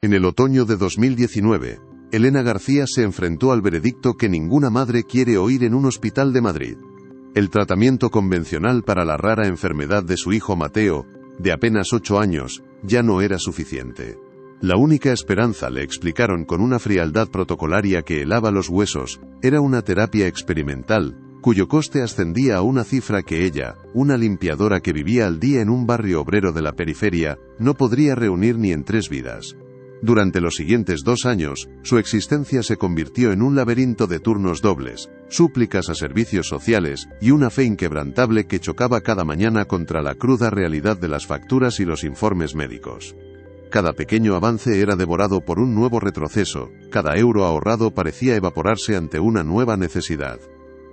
En el otoño de 2019, Elena García se enfrentó al veredicto que ninguna madre quiere oír en un hospital de Madrid. El tratamiento convencional para la rara enfermedad de su hijo Mateo, de apenas 8 años, ya no era suficiente. La única esperanza, le explicaron con una frialdad protocolaria que helaba los huesos, era una terapia experimental, cuyo coste ascendía a una cifra que ella, una limpiadora que vivía al día en un barrio obrero de la periferia, no podría reunir ni en 3 vidas. Durante los siguientes 2 años, su existencia se convirtió en un laberinto de turnos dobles, súplicas a servicios sociales y una fe inquebrantable que chocaba cada mañana contra la cruda realidad de las facturas y los informes médicos. Cada pequeño avance era devorado por un nuevo retroceso, cada euro ahorrado parecía evaporarse ante una nueva necesidad.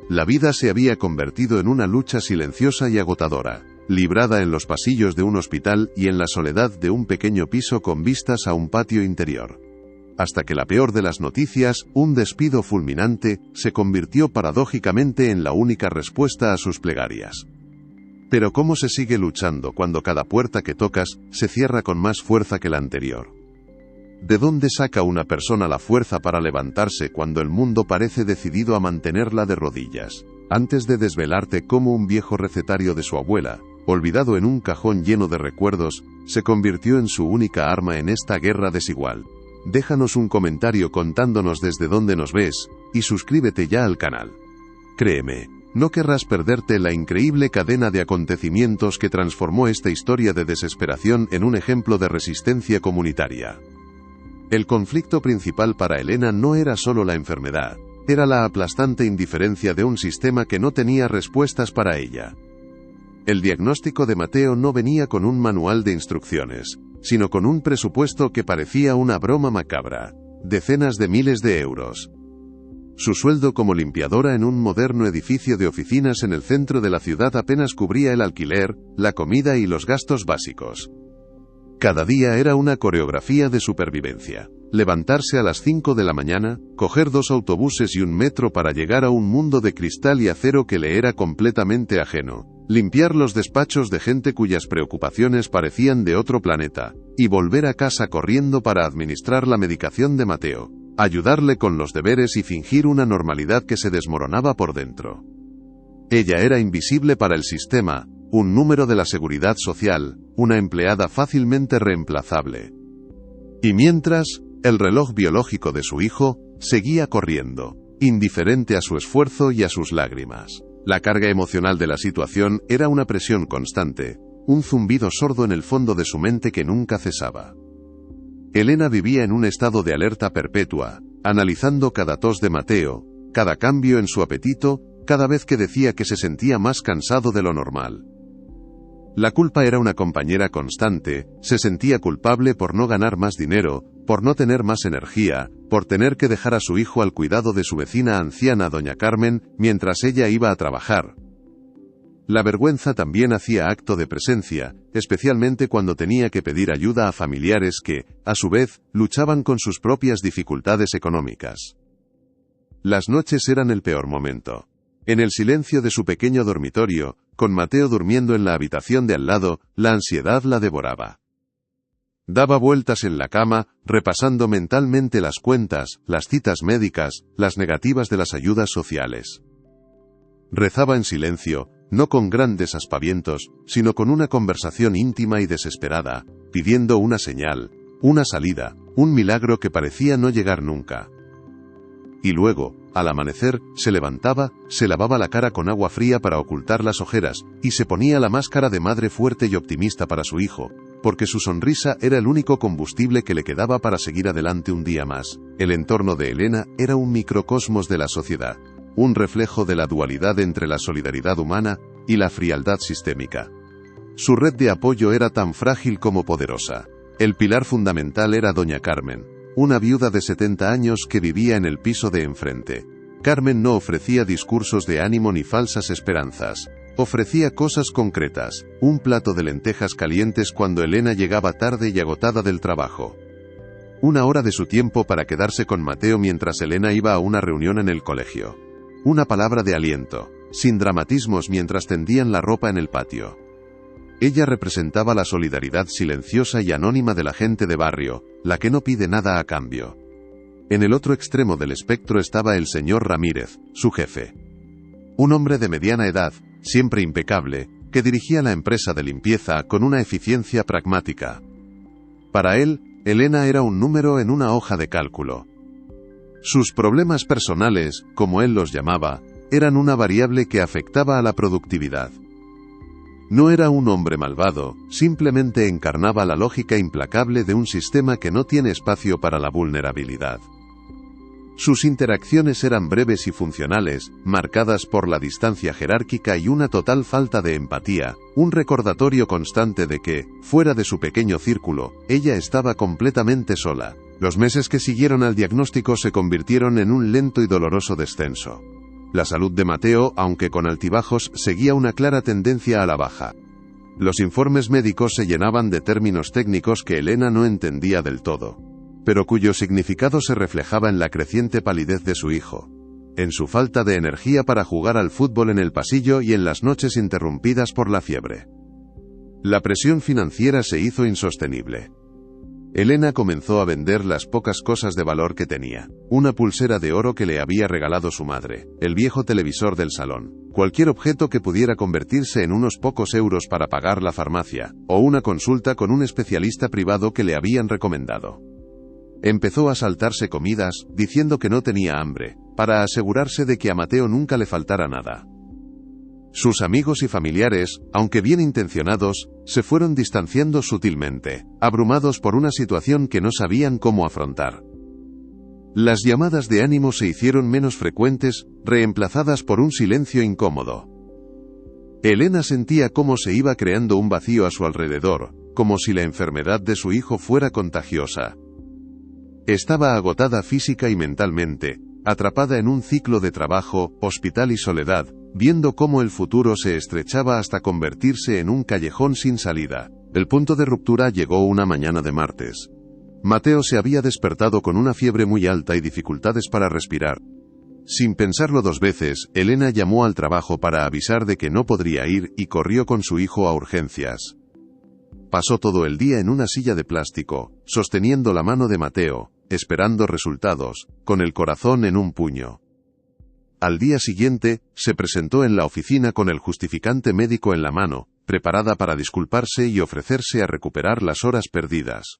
La vida se había convertido en una lucha silenciosa y agotadora, librada en los pasillos de un hospital y en la soledad de un pequeño piso con vistas a un patio interior. Hasta que la peor de las noticias, un despido fulminante, se convirtió paradójicamente en la única respuesta a sus plegarias. Pero ¿cómo se sigue luchando cuando cada puerta que tocas se cierra con más fuerza que la anterior? ¿De dónde saca una persona la fuerza para levantarse cuando el mundo parece decidido a mantenerla de rodillas? Antes de desvelarte cómo un viejo recetario de su abuela, olvidado en un cajón lleno de recuerdos, se convirtió en su única arma en esta guerra desigual. Déjanos un comentario contándonos desde dónde nos ves, y suscríbete ya al canal. Créeme, no querrás perderte la increíble cadena de acontecimientos que transformó esta historia de desesperación en un ejemplo de resistencia comunitaria. El conflicto principal para Elena no era solo la enfermedad, era la aplastante indiferencia de un sistema que no tenía respuestas para ella. El diagnóstico de Mateo no venía con un manual de instrucciones, sino con un presupuesto que parecía una broma macabra, decenas de miles de euros. Su sueldo como limpiadora en un moderno edificio de oficinas en el centro de la ciudad apenas cubría el alquiler, la comida y los gastos básicos. Cada día era una coreografía de supervivencia. Levantarse a las 5 de la mañana, coger 2 autobuses y un metro para llegar a un mundo de cristal y acero que le era completamente ajeno. Limpiar los despachos de gente cuyas preocupaciones parecían de otro planeta, y volver a casa corriendo para administrar la medicación de Mateo, ayudarle con los deberes y fingir una normalidad que se desmoronaba por dentro. Ella era invisible para el sistema, un número de la seguridad social, una empleada fácilmente reemplazable. Y mientras, el reloj biológico de su hijo seguía corriendo, indiferente a su esfuerzo y a sus lágrimas. La carga emocional de la situación era una presión constante, un zumbido sordo en el fondo de su mente que nunca cesaba. Elena vivía en un estado de alerta perpetua, analizando cada tos de Mateo, cada cambio en su apetito, cada vez que decía que se sentía más cansado de lo normal. La culpa era una compañera constante, se sentía culpable por no ganar más dinero, por no tener más energía, por tener que dejar a su hijo al cuidado de su vecina anciana doña Carmen, mientras ella iba a trabajar. La vergüenza también hacía acto de presencia, especialmente cuando tenía que pedir ayuda a familiares que, a su vez, luchaban con sus propias dificultades económicas. Las noches eran el peor momento. En el silencio de su pequeño dormitorio, con Mateo durmiendo en la habitación de al lado, la ansiedad la devoraba. Daba vueltas en la cama, repasando mentalmente las cuentas, las citas médicas, las negativas de las ayudas sociales. Rezaba en silencio, no con grandes aspavientos, sino con una conversación íntima y desesperada, pidiendo una señal, una salida, un milagro que parecía no llegar nunca. Y luego, al amanecer, se levantaba, se lavaba la cara con agua fría para ocultar las ojeras, y se ponía la máscara de madre fuerte y optimista para su hijo, porque su sonrisa era el único combustible que le quedaba para seguir adelante un día más. El entorno de Elena era un microcosmos de la sociedad, un reflejo de la dualidad entre la solidaridad humana y la frialdad sistémica. Su red de apoyo era tan frágil como poderosa. El pilar fundamental era doña Carmen, una viuda de 70 años que vivía en el piso de enfrente. Carmen no ofrecía discursos de ánimo ni falsas esperanzas. Ofrecía cosas concretas, un plato de lentejas calientes cuando Elena llegaba tarde y agotada del trabajo. 1 hora de su tiempo para quedarse con Mateo mientras Elena iba a una reunión en el colegio. Una palabra de aliento, sin dramatismos mientras tendían la ropa en el patio. Ella representaba la solidaridad silenciosa y anónima de la gente de barrio, la que no pide nada a cambio. En el otro extremo del espectro estaba el señor Ramírez, su jefe. Un hombre de mediana edad, siempre impecable, que dirigía la empresa de limpieza con una eficiencia pragmática. Para él, Elena era un número en una hoja de cálculo. Sus problemas personales, como él los llamaba, eran una variable que afectaba a la productividad. No era un hombre malvado, simplemente encarnaba la lógica implacable de un sistema que no tiene espacio para la vulnerabilidad. Sus interacciones eran breves y funcionales, marcadas por la distancia jerárquica y una total falta de empatía, un recordatorio constante de que, fuera de su pequeño círculo, ella estaba completamente sola. Los meses que siguieron al diagnóstico se convirtieron en un lento y doloroso descenso. La salud de Mateo, aunque con altibajos, seguía una clara tendencia a la baja. Los informes médicos se llenaban de términos técnicos que Elena no entendía del todo, pero cuyo significado se reflejaba en la creciente palidez de su hijo, en su falta de energía para jugar al fútbol en el pasillo y en las noches interrumpidas por la fiebre. La presión financiera se hizo insostenible. Elena comenzó a vender las pocas cosas de valor que tenía: una pulsera de oro que le había regalado su madre, el viejo televisor del salón, cualquier objeto que pudiera convertirse en unos pocos euros para pagar la farmacia, o una consulta con un especialista privado que le habían recomendado. Empezó a saltarse comidas, diciendo que no tenía hambre, para asegurarse de que a Mateo nunca le faltara nada. Sus amigos y familiares, aunque bien intencionados, se fueron distanciando sutilmente, abrumados por una situación que no sabían cómo afrontar. Las llamadas de ánimo se hicieron menos frecuentes, reemplazadas por un silencio incómodo. Elena sentía cómo se iba creando un vacío a su alrededor, como si la enfermedad de su hijo fuera contagiosa. Estaba agotada física y mentalmente, atrapada en un ciclo de trabajo, hospital y soledad, viendo cómo el futuro se estrechaba hasta convertirse en un callejón sin salida. El punto de ruptura llegó una mañana de martes. Mateo se había despertado con una fiebre muy alta y dificultades para respirar. Sin pensarlo dos veces, Elena llamó al trabajo para avisar de que no podría ir y corrió con su hijo a urgencias. Pasó todo el día en una silla de plástico, sosteniendo la mano de Mateo, esperando resultados, con el corazón en un puño. Al día siguiente, se presentó en la oficina con el justificante médico en la mano, preparada para disculparse y ofrecerse a recuperar las horas perdidas.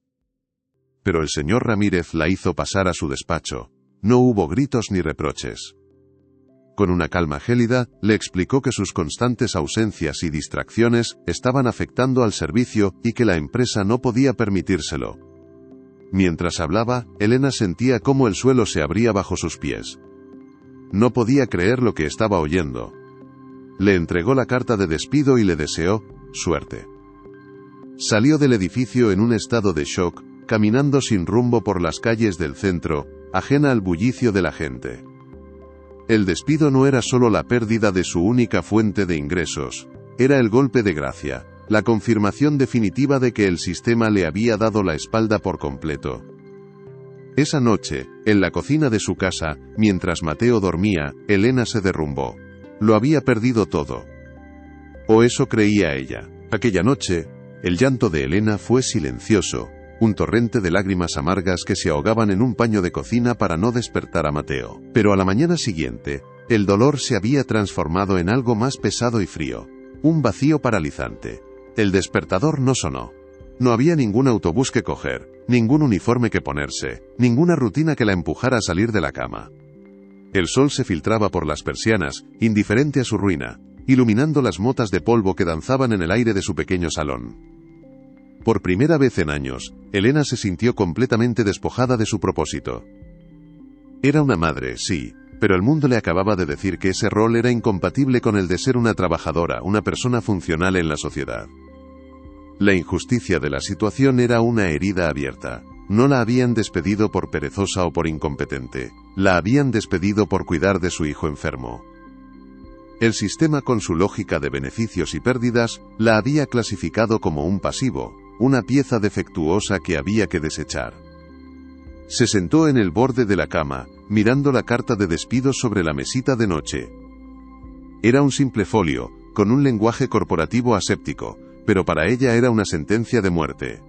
Pero el señor Ramírez la hizo pasar a su despacho. No hubo gritos ni reproches. Con una calma gélida, le explicó que sus constantes ausencias y distracciones estaban afectando al servicio y que la empresa no podía permitírselo. Mientras hablaba, Elena sentía cómo el suelo se abría bajo sus pies. No podía creer lo que estaba oyendo. Le entregó la carta de despido y le deseó suerte. Salió del edificio en un estado de shock, caminando sin rumbo por las calles del centro, ajena al bullicio de la gente. El despido no era solo la pérdida de su única fuente de ingresos, era el golpe de gracia, la confirmación definitiva de que el sistema le había dado la espalda por completo. Esa noche, en la cocina de su casa, mientras Mateo dormía, Elena se derrumbó. Lo había perdido todo. O eso creía ella. Aquella noche, el llanto de Elena fue silencioso, un torrente de lágrimas amargas que se ahogaban en un paño de cocina para no despertar a Mateo. Pero a la mañana siguiente, el dolor se había transformado en algo más pesado y frío. Un vacío paralizante. El despertador no sonó. No había ningún autobús que coger, ningún uniforme que ponerse, ninguna rutina que la empujara a salir de la cama. El sol se filtraba por las persianas, indiferente a su ruina, iluminando las motas de polvo que danzaban en el aire de su pequeño salón. Por primera vez en años, Elena se sintió completamente despojada de su propósito. Era una madre, sí, pero el mundo le acababa de decir que ese rol era incompatible con el de ser una trabajadora, una persona funcional en la sociedad. La injusticia de la situación era una herida abierta. No la habían despedido por perezosa o por incompetente. La habían despedido por cuidar de su hijo enfermo. El sistema, con su lógica de beneficios y pérdidas, la había clasificado como un pasivo, una pieza defectuosa que había que desechar. Se sentó en el borde de la cama, mirando la carta de despido sobre la mesita de noche. Era un simple folio, con un lenguaje corporativo aséptico, pero para ella era una sentencia de muerte.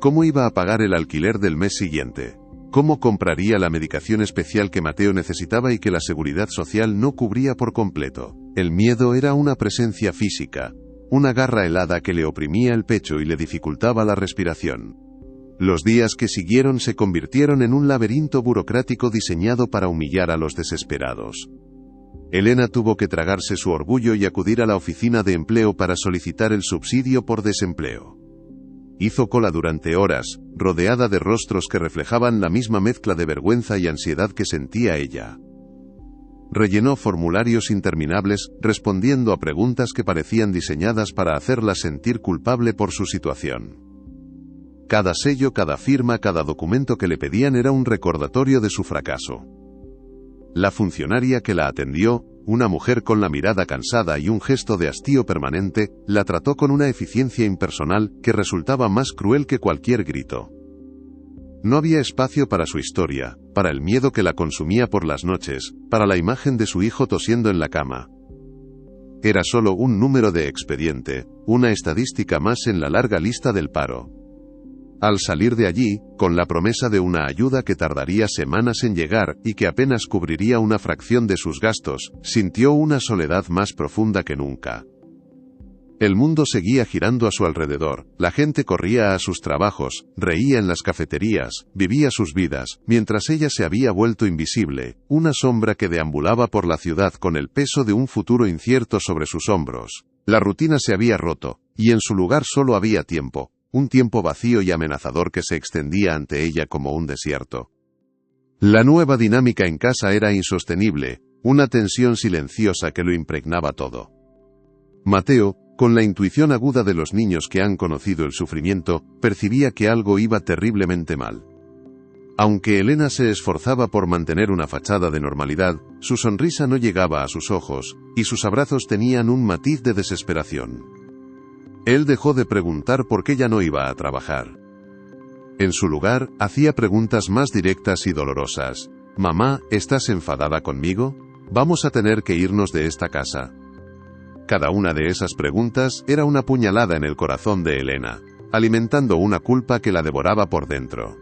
¿Cómo iba a pagar el alquiler del mes siguiente? ¿Cómo compraría la medicación especial que Mateo necesitaba y que la seguridad social no cubría por completo? El miedo era una presencia física, una garra helada que le oprimía el pecho y le dificultaba la respiración. Los días que siguieron se convirtieron en un laberinto burocrático diseñado para humillar a los desesperados. Elena tuvo que tragarse su orgullo y acudir a la oficina de empleo para solicitar el subsidio por desempleo. Hizo cola durante horas, rodeada de rostros que reflejaban la misma mezcla de vergüenza y ansiedad que sentía ella. Rellenó formularios interminables, respondiendo a preguntas que parecían diseñadas para hacerla sentir culpable por su situación. Cada sello, cada firma, cada documento que le pedían era un recordatorio de su fracaso. La funcionaria que la atendió, una mujer con la mirada cansada y un gesto de hastío permanente, la trató con una eficiencia impersonal que resultaba más cruel que cualquier grito. No había espacio para su historia, para el miedo que la consumía por las noches, para la imagen de su hijo tosiendo en la cama. Era solo un número de expediente, una estadística más en la larga lista del paro. Al salir de allí, con la promesa de una ayuda que tardaría semanas en llegar y que apenas cubriría una fracción de sus gastos, sintió una soledad más profunda que nunca. El mundo seguía girando a su alrededor, la gente corría a sus trabajos, reía en las cafeterías, vivía sus vidas, mientras ella se había vuelto invisible, una sombra que deambulaba por la ciudad con el peso de un futuro incierto sobre sus hombros. La rutina se había roto, y en su lugar solo había tiempo. Un tiempo vacío y amenazador que se extendía ante ella como un desierto. La nueva dinámica en casa era insostenible, una tensión silenciosa que lo impregnaba todo. Mateo, con la intuición aguda de los niños que han conocido el sufrimiento, percibía que algo iba terriblemente mal. Aunque Elena se esforzaba por mantener una fachada de normalidad, su sonrisa no llegaba a sus ojos, y sus abrazos tenían un matiz de desesperación. Él dejó de preguntar por qué ya no iba a trabajar. En su lugar, hacía preguntas más directas y dolorosas. «Mamá, ¿estás enfadada conmigo? Vamos a tener que irnos de esta casa». Cada una de esas preguntas era una puñalada en el corazón de Elena, alimentando una culpa que la devoraba por dentro.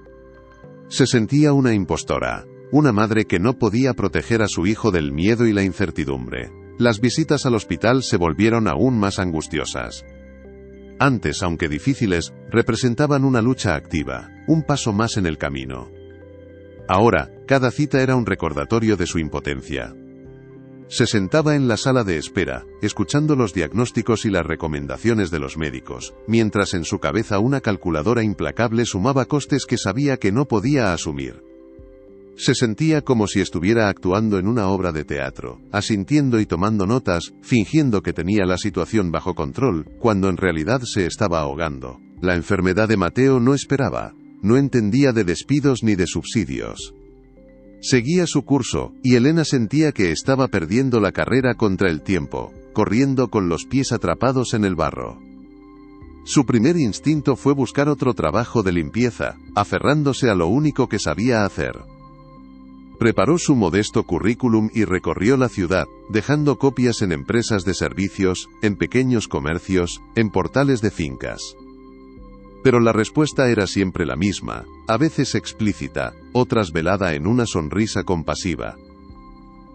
Se sentía una impostora, una madre que no podía proteger a su hijo del miedo y la incertidumbre. Las visitas al hospital se volvieron aún más angustiosas. Antes, aunque difíciles, representaban una lucha activa, un paso más en el camino. Ahora, cada cita era un recordatorio de su impotencia. Se sentaba en la sala de espera, escuchando los diagnósticos y las recomendaciones de los médicos, mientras en su cabeza una calculadora implacable sumaba costes que sabía que no podía asumir. Se sentía como si estuviera actuando en una obra de teatro, asintiendo y tomando notas, fingiendo que tenía la situación bajo control, cuando en realidad se estaba ahogando. La enfermedad de Mateo no esperaba, no entendía de despidos ni de subsidios. Seguía su curso, y Elena sentía que estaba perdiendo la carrera contra el tiempo, corriendo con los pies atrapados en el barro. Su primer instinto fue buscar otro trabajo de limpieza, aferrándose a lo único que sabía hacer. Preparó su modesto currículum y recorrió la ciudad, dejando copias en empresas de servicios, en pequeños comercios, en portales de fincas. Pero la respuesta era siempre la misma, a veces explícita, otras velada en una sonrisa compasiva.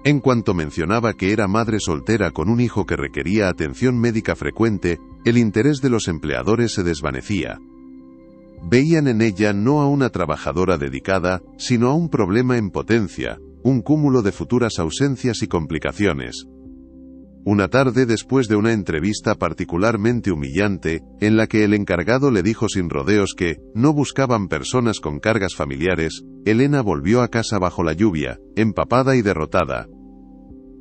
En cuanto mencionaba que era madre soltera con un hijo que requería atención médica frecuente, el interés de los empleadores se desvanecía. Veían en ella no a una trabajadora dedicada, sino a un problema en potencia, un cúmulo de futuras ausencias y complicaciones. Una tarde después de una entrevista particularmente humillante, en la que el encargado le dijo sin rodeos que no buscaban personas con cargas familiares, Elena volvió a casa bajo la lluvia, empapada y derrotada.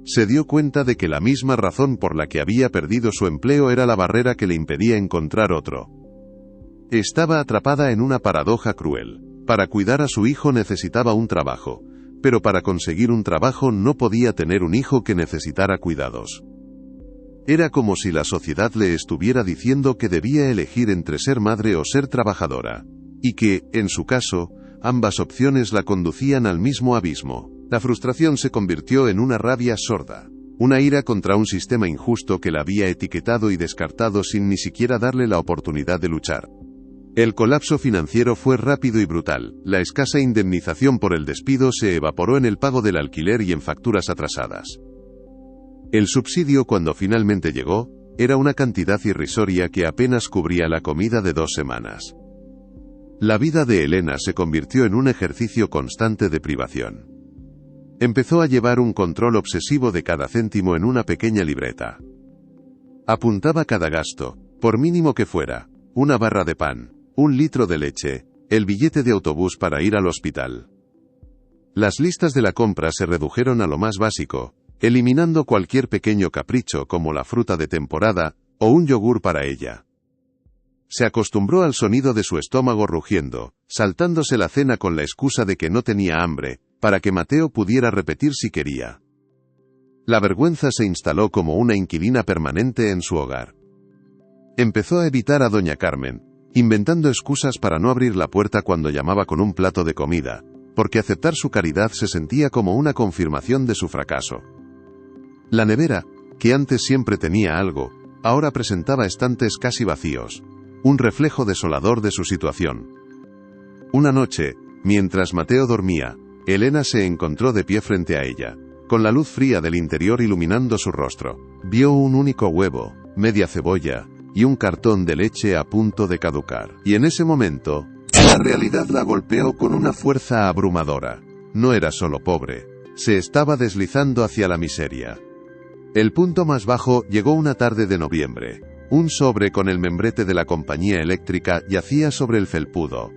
Se dio cuenta de que la misma razón por la que había perdido su empleo era la barrera que le impedía encontrar otro. Estaba atrapada en una paradoja cruel. Para cuidar a su hijo necesitaba un trabajo, pero para conseguir un trabajo no podía tener un hijo que necesitara cuidados. Era como si la sociedad le estuviera diciendo que debía elegir entre ser madre o ser trabajadora, y que, en su caso, ambas opciones la conducían al mismo abismo. La frustración se convirtió en una rabia sorda, Una ira contra un sistema injusto que la había etiquetado y descartado sin ni siquiera darle la oportunidad de luchar. El colapso financiero fue rápido y brutal. La escasa indemnización por el despido se evaporó en el pago del alquiler y en facturas atrasadas. El subsidio, cuando finalmente llegó, era una cantidad irrisoria que apenas cubría la comida de 2 semanas. La vida de Elena se convirtió en un ejercicio constante de privación. Empezó a llevar un control obsesivo de cada céntimo en una pequeña libreta. Apuntaba cada gasto, por mínimo que fuera: una barra de pan, 1 litro de leche, el billete de autobús para ir al hospital. Las listas de la compra se redujeron a lo más básico, eliminando cualquier pequeño capricho como la fruta de temporada, o un yogur para ella. Se acostumbró al sonido de su estómago rugiendo, saltándose la cena con la excusa de que no tenía hambre, para que Mateo pudiera repetir si quería. La vergüenza se instaló como una inquilina permanente en su hogar. Empezó a evitar a doña Carmen, inventando excusas para no abrir la puerta cuando llamaba con un plato de comida, porque aceptar su caridad se sentía como una confirmación de su fracaso. La nevera, que antes siempre tenía algo, ahora presentaba estantes casi vacíos, un reflejo desolador de su situación. Una noche, mientras Mateo dormía, Elena se encontró de pie frente a ella, con la luz fría del interior iluminando su rostro. Vio un único huevo, media cebolla, y un cartón de leche a punto de caducar. Y en ese momento, la realidad la golpeó con una fuerza abrumadora. No era solo pobre, se estaba deslizando hacia la miseria. El punto más bajo llegó una tarde de noviembre. Un sobre con el membrete de la compañía eléctrica yacía sobre el felpudo.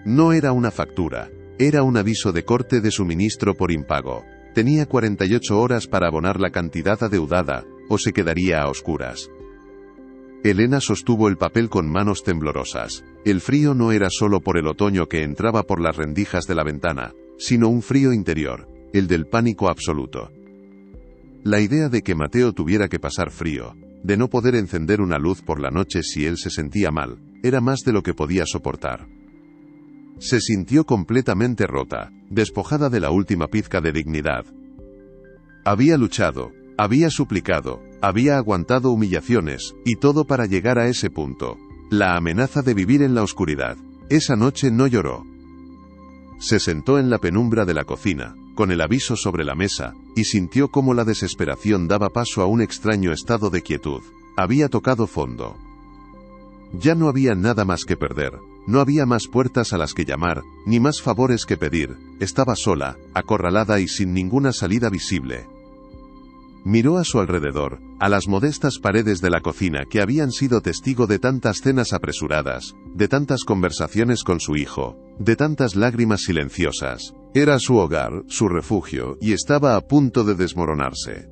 No era una factura, era un aviso de corte de suministro por impago. Tenía 48 horas para abonar la cantidad adeudada, o se quedaría a oscuras. Elena sostuvo el papel con manos temblorosas. El frío no era solo por el otoño que entraba por las rendijas de la ventana, sino un frío interior, el del pánico absoluto. La idea de que Mateo tuviera que pasar frío, de no poder encender una luz por la noche si él se sentía mal, era más de lo que podía soportar. Se sintió completamente rota, despojada de la última pizca de dignidad. Había luchado, había suplicado, había aguantado humillaciones, y todo para llegar a ese punto. La amenaza de vivir en la oscuridad. Esa noche no lloró. Se sentó en la penumbra de la cocina, con el aviso sobre la mesa, y sintió cómo la desesperación daba paso a un extraño estado de quietud. Había tocado fondo. Ya no había nada más que perder, no había más puertas a las que llamar, ni más favores que pedir. Estaba sola, acorralada y sin ninguna salida visible. Miró a su alrededor, a las modestas paredes de la cocina que habían sido testigo de tantas cenas apresuradas, de tantas conversaciones con su hijo, de tantas lágrimas silenciosas. Era su hogar, su refugio, y estaba a punto de desmoronarse.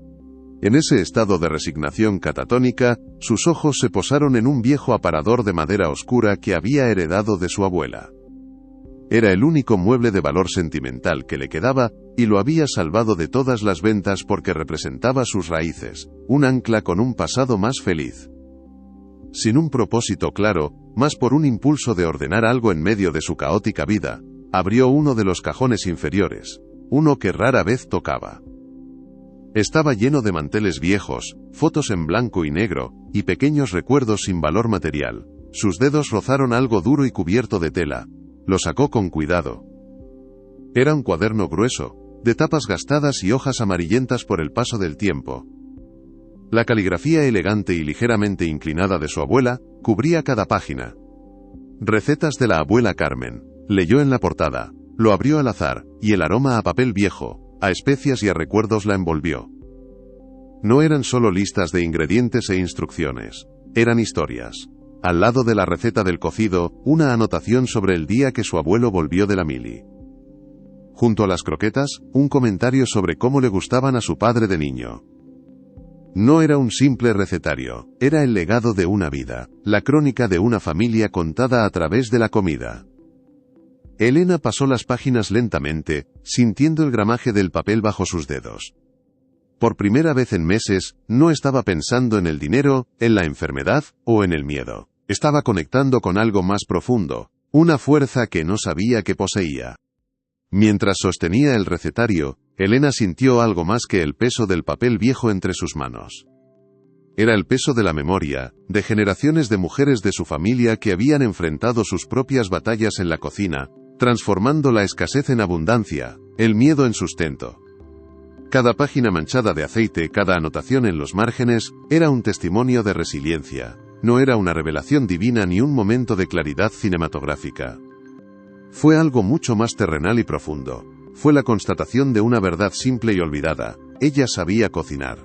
En ese estado de resignación catatónica, sus ojos se posaron en un viejo aparador de madera oscura que había heredado de su abuela. Era el único mueble de valor sentimental que le quedaba, y lo había salvado de todas las ventas porque representaba sus raíces, un ancla con un pasado más feliz. Sin un propósito claro, más por un impulso de ordenar algo en medio de su caótica vida, abrió uno de los cajones inferiores, uno que rara vez tocaba. Estaba lleno de manteles viejos, fotos en blanco y negro, y pequeños recuerdos sin valor material. Sus dedos rozaron algo duro y cubierto de tela. Lo sacó con cuidado. Era un cuaderno grueso, de tapas gastadas y hojas amarillentas por el paso del tiempo. La caligrafía elegante y ligeramente inclinada de su abuela cubría cada página. Recetas de la abuela Carmen. Leyó en la portada, lo abrió al azar, y el aroma a papel viejo, a especias y a recuerdos la envolvió. No eran solo listas de ingredientes e instrucciones, eran historias. Al lado de la receta del cocido, una anotación sobre el día que su abuelo volvió de la mili. Junto a las croquetas, un comentario sobre cómo le gustaban a su padre de niño. No era un simple recetario, era el legado de una vida, la crónica de una familia contada a través de la comida. Elena pasó las páginas lentamente, sintiendo el gramaje del papel bajo sus dedos. Por primera vez en meses, no estaba pensando en el dinero, en la enfermedad, o en el miedo. Estaba conectando con algo más profundo, una fuerza que no sabía que poseía. Mientras sostenía el recetario, Elena sintió algo más que el peso del papel viejo entre sus manos. Era el peso de la memoria, de generaciones de mujeres de su familia que habían enfrentado sus propias batallas en la cocina, transformando la escasez en abundancia, el miedo en sustento. Cada página manchada de aceite, cada anotación en los márgenes, era un testimonio de resiliencia. No era una revelación divina ni un momento de claridad cinematográfica. Fue algo mucho más terrenal y profundo. Fue la constatación de una verdad simple y olvidada: ella sabía cocinar.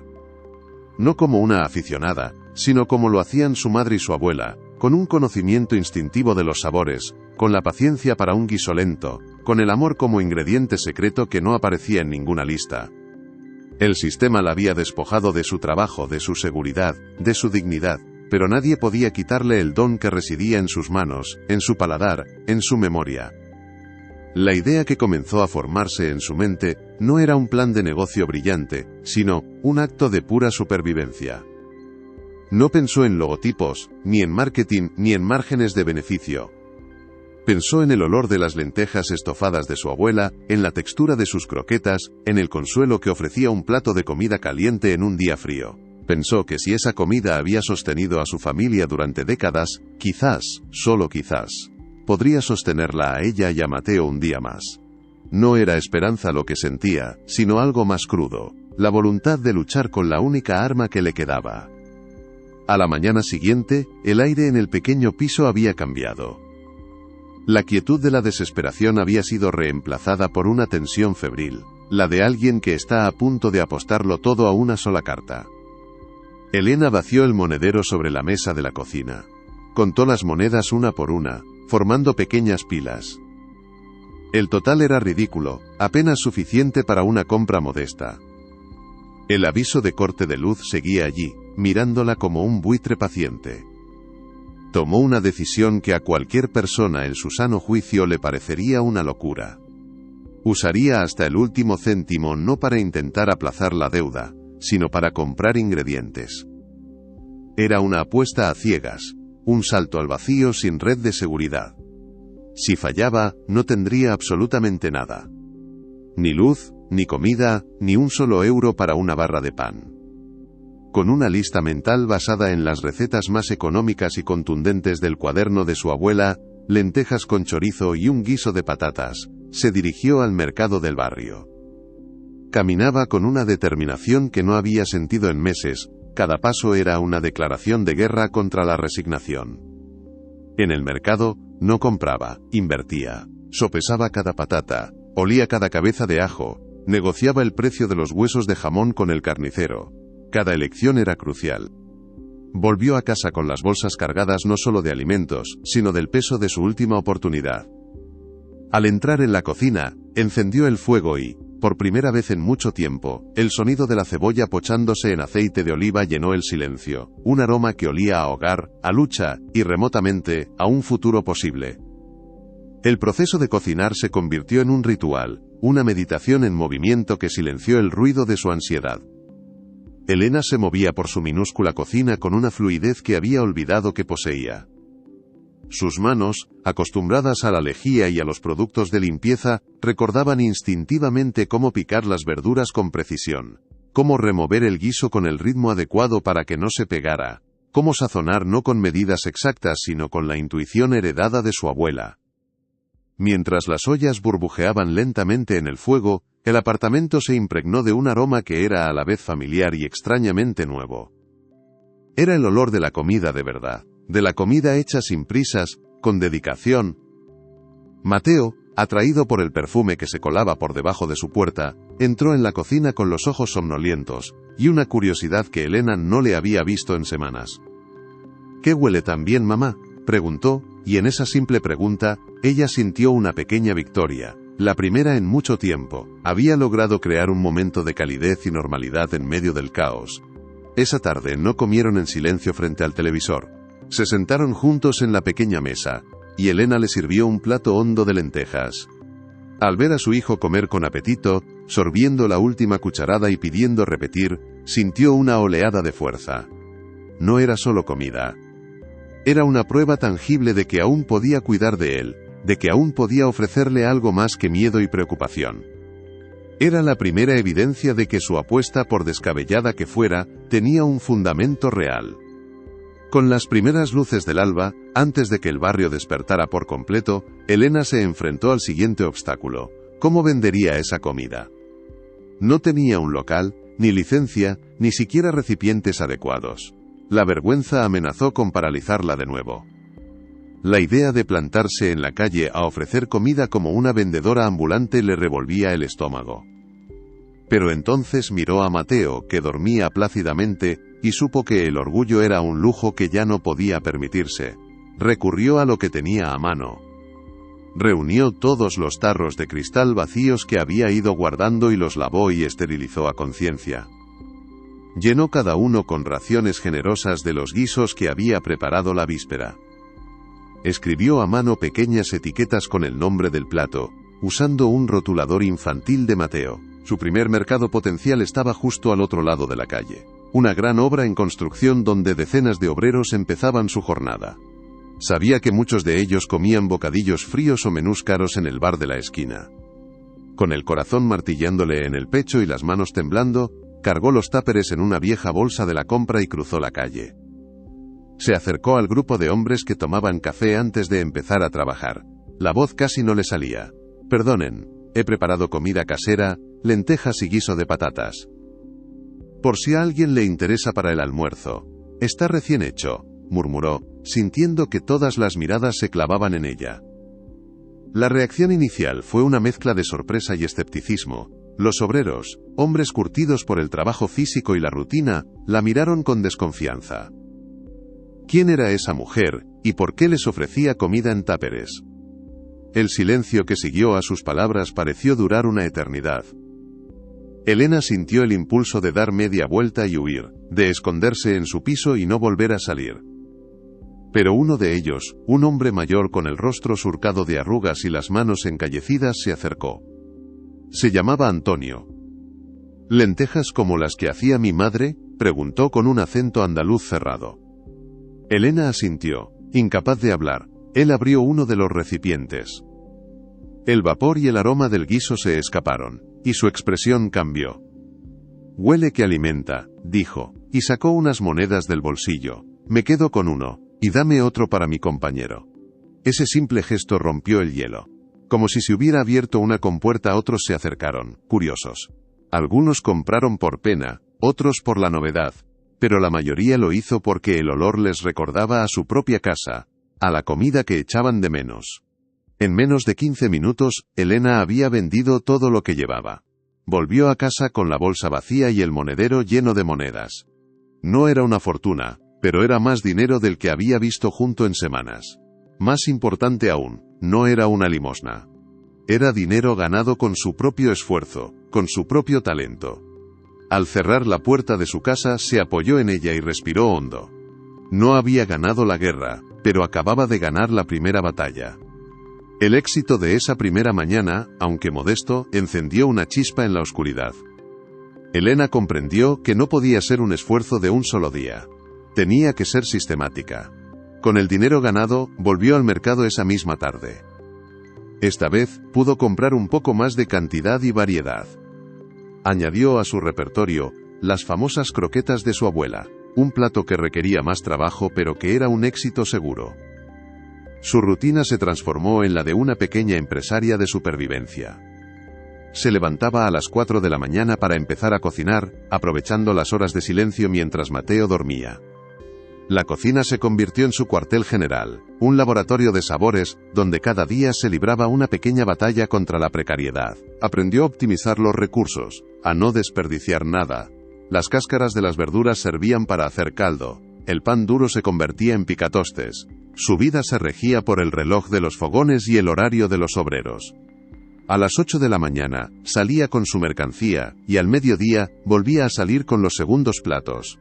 No como una aficionada, sino como lo hacían su madre y su abuela, con un conocimiento instintivo de los sabores, con la paciencia para un guiso lento, con el amor como ingrediente secreto que no aparecía en ninguna lista. El sistema la había despojado de su trabajo, de su seguridad, de su dignidad, pero nadie podía quitarle el don que residía en sus manos, en su paladar, en su memoria. La idea que comenzó a formarse en su mente no era un plan de negocio brillante, sino un acto de pura supervivencia. No pensó en logotipos, ni en marketing, ni en márgenes de beneficio. Pensó en el olor de las lentejas estofadas de su abuela, en la textura de sus croquetas, en el consuelo que ofrecía un plato de comida caliente en un día frío. Pensó que si esa comida había sostenido a su familia durante décadas, quizás, solo quizás, podría sostenerla a ella y a Mateo un día más. No era esperanza lo que sentía, sino algo más crudo: la voluntad de luchar con la única arma que le quedaba. A la mañana siguiente, el aire en el pequeño piso había cambiado. La quietud de la desesperación había sido reemplazada por una tensión febril, la de alguien que está a punto de apostarlo todo a una sola carta. Elena vació el monedero sobre la mesa de la cocina. Contó las monedas una por una, formando pequeñas pilas. El total era ridículo, apenas suficiente para una compra modesta. El aviso de corte de luz seguía allí, mirándola como un buitre paciente. Tomó una decisión que a cualquier persona en su sano juicio le parecería una locura. Usaría hasta el último céntimo no para intentar aplazar la deuda, sino para comprar ingredientes. Era una apuesta a ciegas, un salto al vacío sin red de seguridad. Si fallaba, no tendría absolutamente nada. Ni luz, ni comida, ni un solo euro para una barra de pan. Con una lista mental basada en las recetas más económicas y contundentes del cuaderno de su abuela, lentejas con chorizo y un guiso de patatas, se dirigió al mercado del barrio. Caminaba con una determinación que no había sentido en meses. Cada paso era una declaración de guerra contra la resignación. En el mercado, no compraba, invertía. Sopesaba cada patata, olía cada cabeza de ajo, negociaba el precio de los huesos de jamón con el carnicero. Cada elección era crucial. Volvió a casa con las bolsas cargadas no solo de alimentos, sino del peso de su última oportunidad. Al entrar en la cocina, encendió el fuego y, por primera vez en mucho tiempo, el sonido de la cebolla pochándose en aceite de oliva llenó el silencio, un aroma que olía a hogar, a lucha, y remotamente, a un futuro posible. El proceso de cocinar se convirtió en un ritual, una meditación en movimiento que silenció el ruido de su ansiedad. Elena se movía por su minúscula cocina con una fluidez que había olvidado que poseía. Sus manos, acostumbradas a la lejía y a los productos de limpieza, recordaban instintivamente cómo picar las verduras con precisión, cómo remover el guiso con el ritmo adecuado para que no se pegara, cómo sazonar no con medidas exactas sino con la intuición heredada de su abuela. Mientras las ollas burbujeaban lentamente en el fuego, el apartamento se impregnó de un aroma que era a la vez familiar y extrañamente nuevo. Era el olor de la comida de verdad, de la comida hecha sin prisas, con dedicación. Mateo, atraído por el perfume que se colaba por debajo de su puerta, entró en la cocina con los ojos somnolientos, y una curiosidad que Elena no le había visto en semanas. ¿Qué huele tan bien, mamá?, preguntó, y en esa simple pregunta, ella sintió una pequeña victoria, la primera en mucho tiempo. Había logrado crear un momento de calidez y normalidad en medio del caos. Esa tarde no comieron en silencio frente al televisor. Se sentaron juntos en la pequeña mesa, y Elena le sirvió un plato hondo de lentejas. Al ver a su hijo comer con apetito, sorbiendo la última cucharada y pidiendo repetir, sintió una oleada de fuerza. No era solo comida. Era una prueba tangible de que aún podía cuidar de él, de que aún podía ofrecerle algo más que miedo y preocupación. Era la primera evidencia de que su apuesta, por descabellada que fuera, tenía un fundamento real. Con las primeras luces del alba, antes de que el barrio despertara por completo, Elena se enfrentó al siguiente obstáculo: ¿cómo vendería esa comida? No tenía un local, ni licencia, ni siquiera recipientes adecuados. La vergüenza amenazó con paralizarla de nuevo. La idea de plantarse en la calle a ofrecer comida como una vendedora ambulante le revolvía el estómago. Pero entonces miró a Mateo, que dormía plácidamente, y supo que el orgullo era un lujo que ya no podía permitirse. Recurrió a lo que tenía a mano. Reunió todos los tarros de cristal vacíos que había ido guardando y los lavó y esterilizó a conciencia. Llenó cada uno con raciones generosas de los guisos que había preparado la víspera. Escribió a mano pequeñas etiquetas con el nombre del plato, usando un rotulador infantil de Mateo. Su primer mercado potencial estaba justo al otro lado de la calle. Una gran obra en construcción donde decenas de obreros empezaban su jornada. Sabía que muchos de ellos comían bocadillos fríos o menús caros en el bar de la esquina. Con el corazón martillándole en el pecho y las manos temblando, cargó los táperes en una vieja bolsa de la compra y cruzó la calle. Se acercó al grupo de hombres que tomaban café antes de empezar a trabajar. La voz casi no le salía. «Perdonen, he preparado comida casera, lentejas y guiso de patatas. Por si a alguien le interesa para el almuerzo. Está recién hecho», murmuró, sintiendo que todas las miradas se clavaban en ella. La reacción inicial fue una mezcla de sorpresa y escepticismo. Los obreros, hombres curtidos por el trabajo físico y la rutina, la miraron con desconfianza. ¿Quién era esa mujer, y por qué les ofrecía comida en táperes? El silencio que siguió a sus palabras pareció durar una eternidad. Elena sintió el impulso de dar media vuelta y huir, de esconderse en su piso y no volver a salir. Pero uno de ellos, un hombre mayor con el rostro surcado de arrugas y las manos encallecidas, se acercó. Se llamaba Antonio. «¿Lentejas como las que hacía mi madre?», preguntó con un acento andaluz cerrado. Elena asintió, incapaz de hablar. Él abrió uno de los recipientes. El vapor y el aroma del guiso se escaparon, y su expresión cambió. «Huele que alimenta», dijo, y sacó unas monedas del bolsillo. «Me quedo con uno, y dame otro para mi compañero». Ese simple gesto rompió el hielo. Como si se hubiera abierto una compuerta, otros se acercaron, curiosos. Algunos compraron por pena, otros por la novedad. Pero la mayoría lo hizo porque el olor les recordaba a su propia casa, a la comida que echaban de menos. En menos de 15 minutos, Elena había vendido todo lo que llevaba. Volvió a casa con la bolsa vacía y el monedero lleno de monedas. No era una fortuna, pero era más dinero del que había visto junto en semanas. Más importante aún, no era una limosna. Era dinero ganado con su propio esfuerzo, con su propio talento. Al cerrar la puerta de su casa, se apoyó en ella y respiró hondo. No había ganado la guerra, pero acababa de ganar la primera batalla. El éxito de esa primera mañana, aunque modesto, encendió una chispa en la oscuridad. Elena comprendió que no podía ser un esfuerzo de un solo día. Tenía que ser sistemática. Con el dinero ganado, volvió al mercado esa misma tarde. Esta vez, pudo comprar un poco más de cantidad y variedad. Añadió a su repertorio las famosas croquetas de su abuela, un plato que requería más trabajo pero que era un éxito seguro. Su rutina se transformó en la de una pequeña empresaria de supervivencia. Se levantaba a las 4 de la mañana para empezar a cocinar, aprovechando las horas de silencio mientras Mateo dormía. La cocina se convirtió en su cuartel general, un laboratorio de sabores, donde cada día se libraba una pequeña batalla contra la precariedad. Aprendió a optimizar los recursos, a no desperdiciar nada. Las cáscaras de las verduras servían para hacer caldo, el pan duro se convertía en picatostes. Su vida se regía por el reloj de los fogones y el horario de los obreros. A las 8 de la mañana, salía con su mercancía, y al mediodía, volvía a salir con los segundos platos.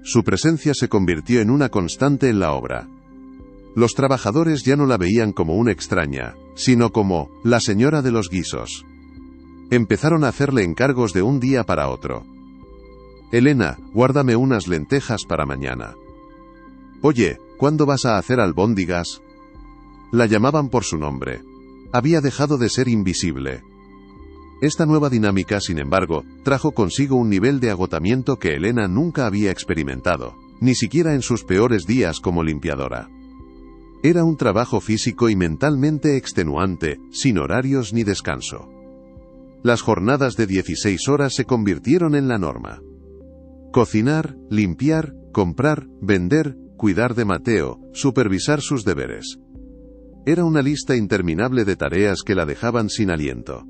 Su presencia se convirtió en una constante en la obra. Los trabajadores ya no la veían como una extraña, sino como la señora de los guisos. Empezaron a hacerle encargos de un día para otro. «Elena, guárdame unas lentejas para mañana». «Oye, ¿cuándo vas a hacer albóndigas?». La llamaban por su nombre. Había dejado de ser invisible. Esta nueva dinámica, sin embargo, trajo consigo un nivel de agotamiento que Elena nunca había experimentado, ni siquiera en sus peores días como limpiadora. Era un trabajo físico y mentalmente extenuante, sin horarios ni descanso. Las jornadas de 16 horas se convirtieron en la norma. Cocinar, limpiar, comprar, vender, cuidar de Mateo, supervisar sus deberes. Era una lista interminable de tareas que la dejaban sin aliento.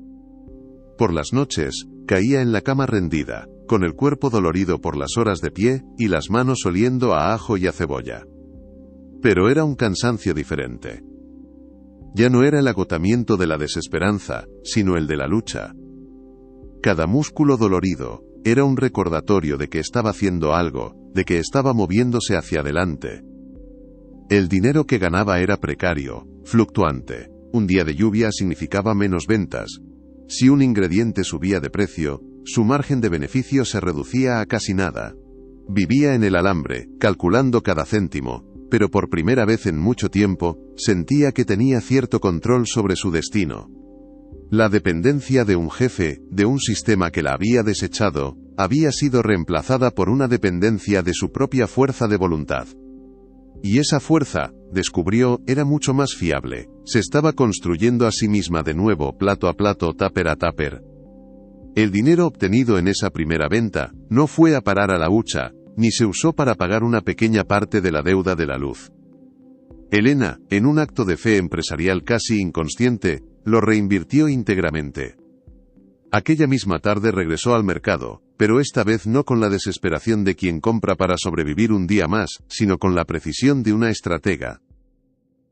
Por las noches, caía en la cama rendida, con el cuerpo dolorido por las horas de pie, y las manos oliendo a ajo y a cebolla. Pero era un cansancio diferente. Ya no era el agotamiento de la desesperanza, sino el de la lucha. Cada músculo dolorido era un recordatorio de que estaba haciendo algo, de que estaba moviéndose hacia adelante. El dinero que ganaba era precario, fluctuante. Un día de lluvia significaba menos ventas. Si un ingrediente subía de precio, su margen de beneficio se reducía a casi nada. Vivía en el alambre, calculando cada céntimo, pero por primera vez en mucho tiempo, sentía que tenía cierto control sobre su destino. La dependencia de un jefe, de un sistema que la había desechado, había sido reemplazada por una dependencia de su propia fuerza de voluntad. Y esa fuerza, descubrió, era mucho más fiable. Se estaba construyendo a sí misma de nuevo, plato a plato, tupper a tupper. El dinero obtenido en esa primera venta no fue a parar a la hucha, ni se usó para pagar una pequeña parte de la deuda de la luz. Elena, en un acto de fe empresarial casi inconsciente, lo reinvirtió íntegramente. Aquella misma tarde regresó al mercado, pero esta vez no con la desesperación de quien compra para sobrevivir un día más, sino con la precisión de una estratega.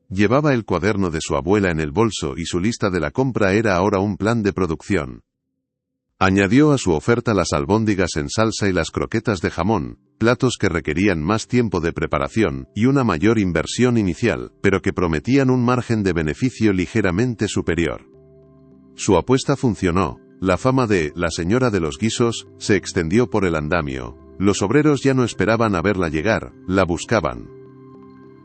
Llevaba el cuaderno de su abuela en el bolso y su lista de la compra era ahora un plan de producción. Añadió a su oferta las albóndigas en salsa y las croquetas de jamón, platos que requerían más tiempo de preparación y una mayor inversión inicial, pero que prometían un margen de beneficio ligeramente superior. Su apuesta funcionó. La fama de «la señora de los guisos» se extendió por el andamio. Los obreros ya no esperaban a verla llegar, la buscaban.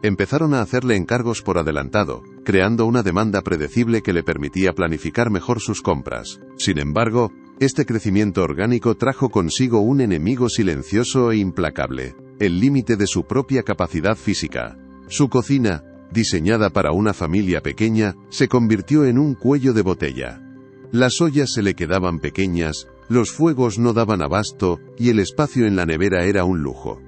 Empezaron a hacerle encargos por adelantado, creando una demanda predecible que le permitía planificar mejor sus compras. Sin embargo, este crecimiento orgánico trajo consigo un enemigo silencioso e implacable: el límite de su propia capacidad física. Su cocina, diseñada para una familia pequeña, se convirtió en un cuello de botella. Las ollas se le quedaban pequeñas, los fuegos no daban abasto, y el espacio en la nevera era un lujo.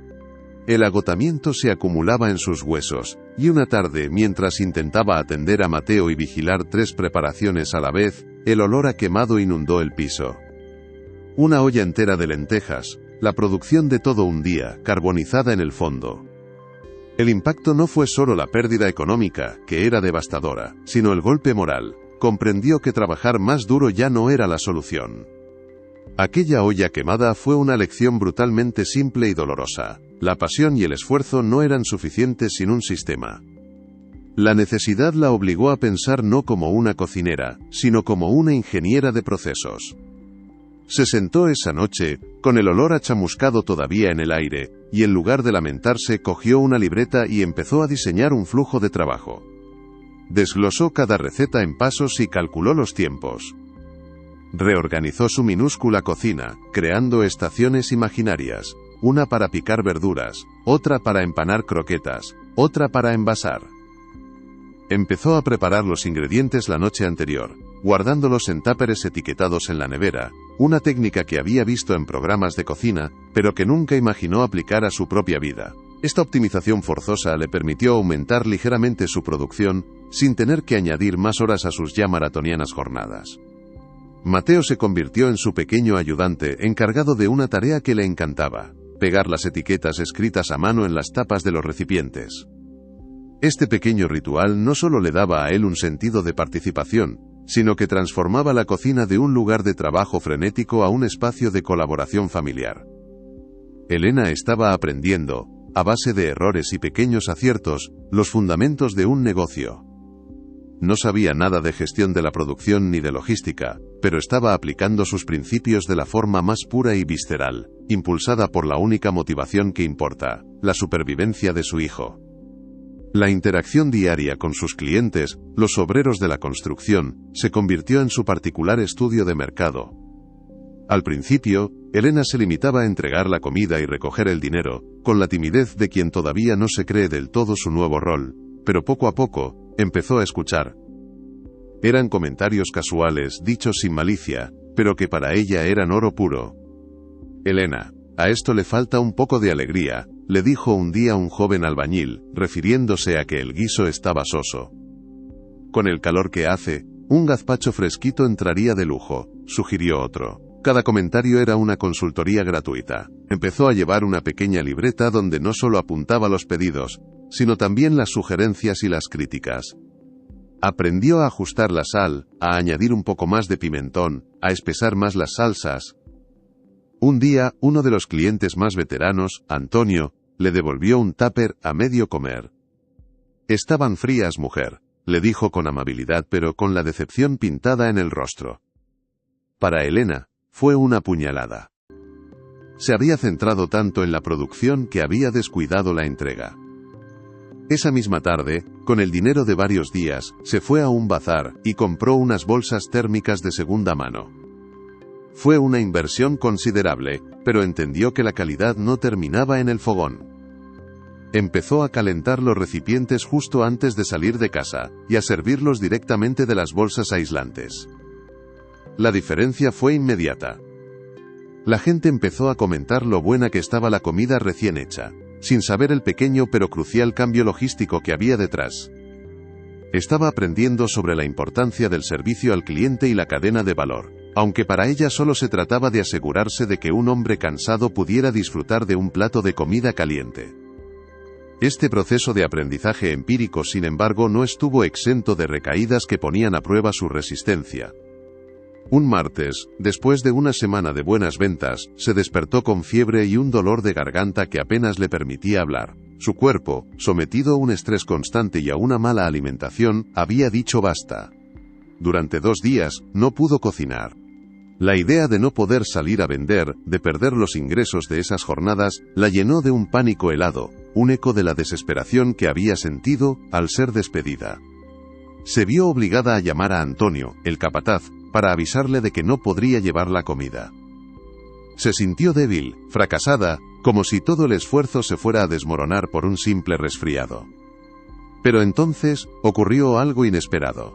El agotamiento se acumulaba en sus huesos, y una tarde, mientras intentaba atender a Mateo y vigilar 3 preparaciones a la vez, el olor a quemado inundó el piso. Una olla entera de lentejas, la producción de todo un día, carbonizada en el fondo. El impacto no fue solo la pérdida económica, que era devastadora, sino el golpe moral. Comprendió que trabajar más duro ya no era la solución. Aquella olla quemada fue una lección brutalmente simple y dolorosa. La pasión y el esfuerzo no eran suficientes sin un sistema. La necesidad la obligó a pensar no como una cocinera, sino como una ingeniera de procesos. Se sentó esa noche, con el olor a chamuscado todavía en el aire, y en lugar de lamentarse cogió una libreta y empezó a diseñar un flujo de trabajo. Desglosó cada receta en pasos y calculó los tiempos. Reorganizó su minúscula cocina, creando estaciones imaginarias, una para picar verduras, otra para empanar croquetas, otra para envasar. Empezó a preparar los ingredientes la noche anterior, guardándolos en túperes etiquetados en la nevera, una técnica que había visto en programas de cocina, pero que nunca imaginó aplicar a su propia vida. Esta optimización forzosa le permitió aumentar ligeramente su producción, sin tener que añadir más horas a sus ya maratonianas jornadas. Mateo se convirtió en su pequeño ayudante, encargado de una tarea que le encantaba: pegar las etiquetas escritas a mano en las tapas de los recipientes. Este pequeño ritual no solo le daba a él un sentido de participación, sino que transformaba la cocina de un lugar de trabajo frenético a un espacio de colaboración familiar. Elena estaba aprendiendo, a base de errores y pequeños aciertos, los fundamentos de un negocio. No sabía nada de gestión de la producción ni de logística, pero estaba aplicando sus principios de la forma más pura y visceral, impulsada por la única motivación que importa: la supervivencia de su hijo. La interacción diaria con sus clientes, los obreros de la construcción, se convirtió en su particular estudio de mercado. Al principio, Elena se limitaba a entregar la comida y recoger el dinero, con la timidez de quien todavía no se cree del todo su nuevo rol, pero poco a poco, empezó a escuchar. Eran comentarios casuales, dichos sin malicia, pero que para ella eran oro puro. Elena, a esto le falta un poco de alegría, le dijo un día un joven albañil, refiriéndose a que el guiso estaba soso. Con el calor que hace, un gazpacho fresquito entraría de lujo, sugirió otro. Cada comentario era una consultoría gratuita. Empezó a llevar una pequeña libreta donde no solo apuntaba los pedidos, sino también las sugerencias y las críticas. Aprendió a ajustar la sal, a añadir un poco más de pimentón, a espesar más las salsas. Un día, uno de los clientes más veteranos, Antonio, le devolvió un tupper a medio comer. «Estaban frías, mujer», le dijo con amabilidad pero con la decepción pintada en el rostro. Para Elena, fue una puñalada. Se había centrado tanto en la producción que había descuidado la entrega. Esa misma tarde, con el dinero de varios días, se fue a un bazar y compró unas bolsas térmicas de segunda mano. Fue una inversión considerable, pero entendió que la calidad no terminaba en el fogón. Empezó a calentar los recipientes justo antes de salir de casa, y a servirlos directamente de las bolsas aislantes. La diferencia fue inmediata. La gente empezó a comentar lo buena que estaba la comida recién hecha, sin saber el pequeño pero crucial cambio logístico que había detrás. Estaba aprendiendo sobre la importancia del servicio al cliente y la cadena de valor, aunque para ella solo se trataba de asegurarse de que un hombre cansado pudiera disfrutar de un plato de comida caliente. Este proceso de aprendizaje empírico, sin embargo, no estuvo exento de recaídas que ponían a prueba su resistencia. Un martes, después de una semana de buenas ventas, se despertó con fiebre y un dolor de garganta que apenas le permitía hablar. Su cuerpo, sometido a un estrés constante y a una mala alimentación, había dicho basta. Durante 2 días, no pudo cocinar. La idea de no poder salir a vender, de perder los ingresos de esas jornadas, la llenó de un pánico helado, un eco de la desesperación que había sentido al ser despedida. Se vio obligada a llamar a Antonio, el capataz, para avisarle de que no podría llevar la comida. Se sintió débil, fracasada, como si todo el esfuerzo se fuera a desmoronar por un simple resfriado. Pero entonces, ocurrió algo inesperado.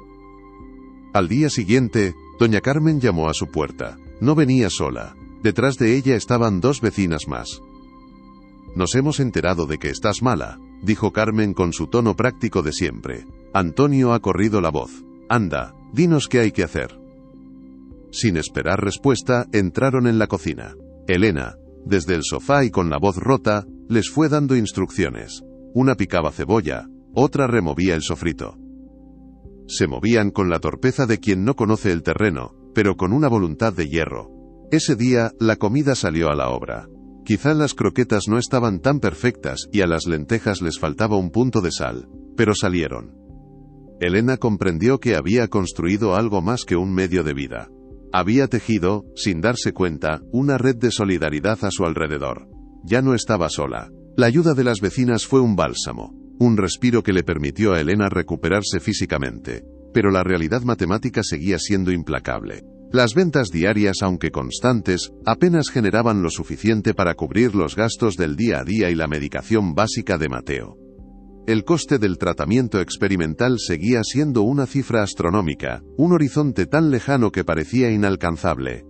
Al día siguiente, doña Carmen llamó a su puerta. No venía sola. Detrás de ella estaban 2 vecinas más. «Nos hemos enterado de que estás mala», dijo Carmen con su tono práctico de siempre. Antonio ha corrido la voz. «Anda, dinos qué hay que hacer». Sin esperar respuesta, entraron en la cocina. Elena, desde el sofá y con la voz rota, les fue dando instrucciones. Una picaba cebolla, otra removía el sofrito. Se movían con la torpeza de quien no conoce el terreno, pero con una voluntad de hierro. Ese día, la comida salió a la obra. Quizá las croquetas no estaban tan perfectas y a las lentejas les faltaba un punto de sal, pero salieron. Elena comprendió que había construido algo más que un medio de vida. Había tejido, sin darse cuenta, una red de solidaridad a su alrededor. Ya no estaba sola. La ayuda de las vecinas fue un bálsamo, un respiro que le permitió a Elena recuperarse físicamente, pero la realidad matemática seguía siendo implacable. Las ventas diarias, aunque constantes, apenas generaban lo suficiente para cubrir los gastos del día a día y la medicación básica de Mateo. El coste del tratamiento experimental seguía siendo una cifra astronómica, un horizonte tan lejano que parecía inalcanzable.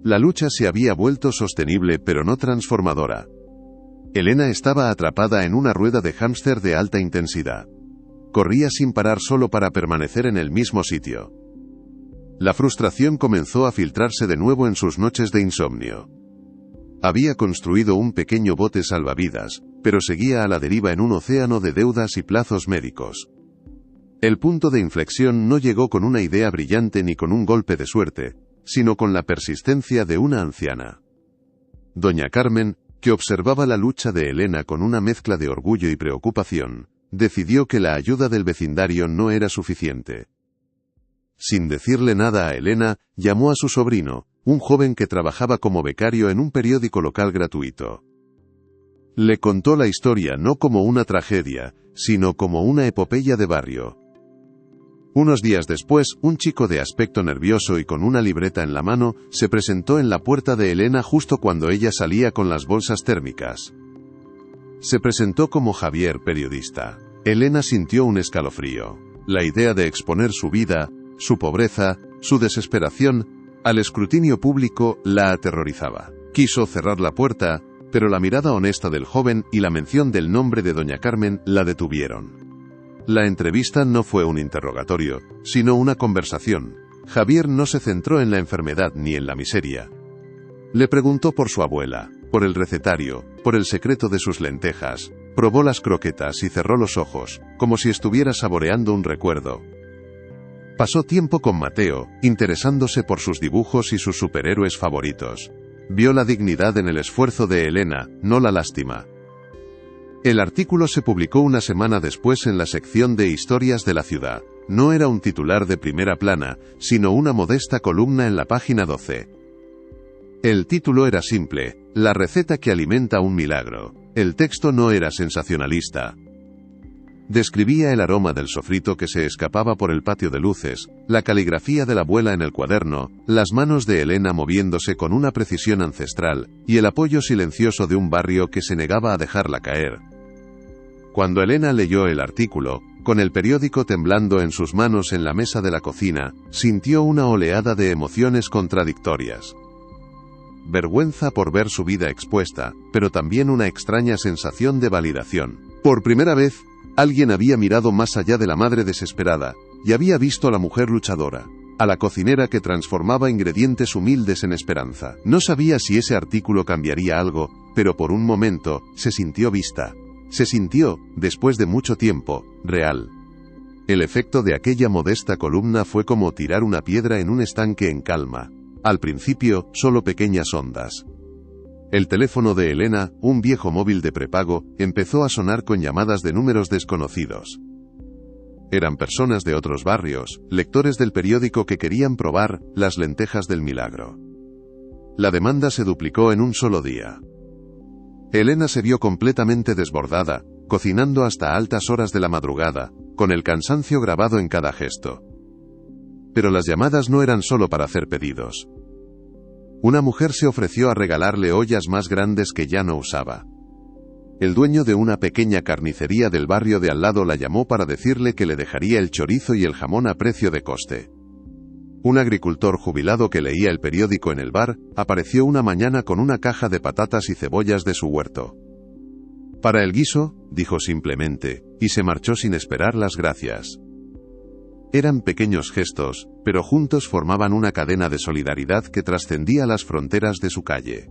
La lucha se había vuelto sostenible pero no transformadora. Elena estaba atrapada en una rueda de hámster de alta intensidad. Corría sin parar solo para permanecer en el mismo sitio. La frustración comenzó a filtrarse de nuevo en sus noches de insomnio. Había construido un pequeño bote salvavidas, pero seguía a la deriva en un océano de deudas y plazos médicos. El punto de inflexión no llegó con una idea brillante ni con un golpe de suerte, sino con la persistencia de una anciana. Doña Carmen, que observaba la lucha de Elena con una mezcla de orgullo y preocupación, decidió que la ayuda del vecindario no era suficiente. Sin decirle nada a Elena, llamó a su sobrino, un joven que trabajaba como becario en un periódico local gratuito. Le contó la historia no como una tragedia, sino como una epopeya de barrio. Unos días después, un chico de aspecto nervioso y con una libreta en la mano, se presentó en la puerta de Elena justo cuando ella salía con las bolsas térmicas. Se presentó como Javier, periodista. Elena sintió un escalofrío. La idea de exponer su vida, su pobreza, su desesperación, al escrutinio público la aterrorizaba. Quiso cerrar la puerta, pero la mirada honesta del joven y la mención del nombre de doña Carmen la detuvieron. La entrevista no fue un interrogatorio, sino una conversación. Javier no se centró en la enfermedad ni en la miseria. Le preguntó por su abuela, por el recetario, por el secreto de sus lentejas. Probó las croquetas y cerró los ojos, como si estuviera saboreando un recuerdo. Pasó tiempo con Mateo, interesándose por sus dibujos y sus superhéroes favoritos. Vio la dignidad en el esfuerzo de Elena, no la lástima. El artículo se publicó una semana después en la sección de Historias de la Ciudad. No era un titular de primera plana, sino una modesta columna en la página 12. El título era simple: La receta que alimenta un milagro. El texto no era sensacionalista. Describía el aroma del sofrito que se escapaba por el patio de luces, la caligrafía de la abuela en el cuaderno, las manos de Elena moviéndose con una precisión ancestral, y el apoyo silencioso de un barrio que se negaba a dejarla caer. Cuando Elena leyó el artículo, con el periódico temblando en sus manos en la mesa de la cocina, sintió una oleada de emociones contradictorias. Vergüenza por ver su vida expuesta, pero también una extraña sensación de validación. Por primera vez, alguien había mirado más allá de la madre desesperada, y había visto a la mujer luchadora, a la cocinera que transformaba ingredientes humildes en esperanza. No sabía si ese artículo cambiaría algo, pero por un momento, se sintió vista. Se sintió, después de mucho tiempo, real. El efecto de aquella modesta columna fue como tirar una piedra en un estanque en calma. Al principio, solo pequeñas ondas. El teléfono de Elena, un viejo móvil de prepago, empezó a sonar con llamadas de números desconocidos. Eran personas de otros barrios, lectores del periódico que querían probar las lentejas del milagro. La demanda se duplicó en un solo día. Elena se vio completamente desbordada, cocinando hasta altas horas de la madrugada, con el cansancio grabado en cada gesto. Pero las llamadas no eran solo para hacer pedidos. Una mujer se ofreció a regalarle ollas más grandes que ya no usaba. El dueño de una pequeña carnicería del barrio de al lado la llamó para decirle que le dejaría el chorizo y el jamón a precio de coste. Un agricultor jubilado que leía el periódico en el bar, apareció una mañana con una caja de patatas y cebollas de su huerto. «Para el guiso», dijo simplemente, y se marchó sin esperar las gracias. Eran pequeños gestos, pero juntos formaban una cadena de solidaridad que trascendía las fronteras de su calle.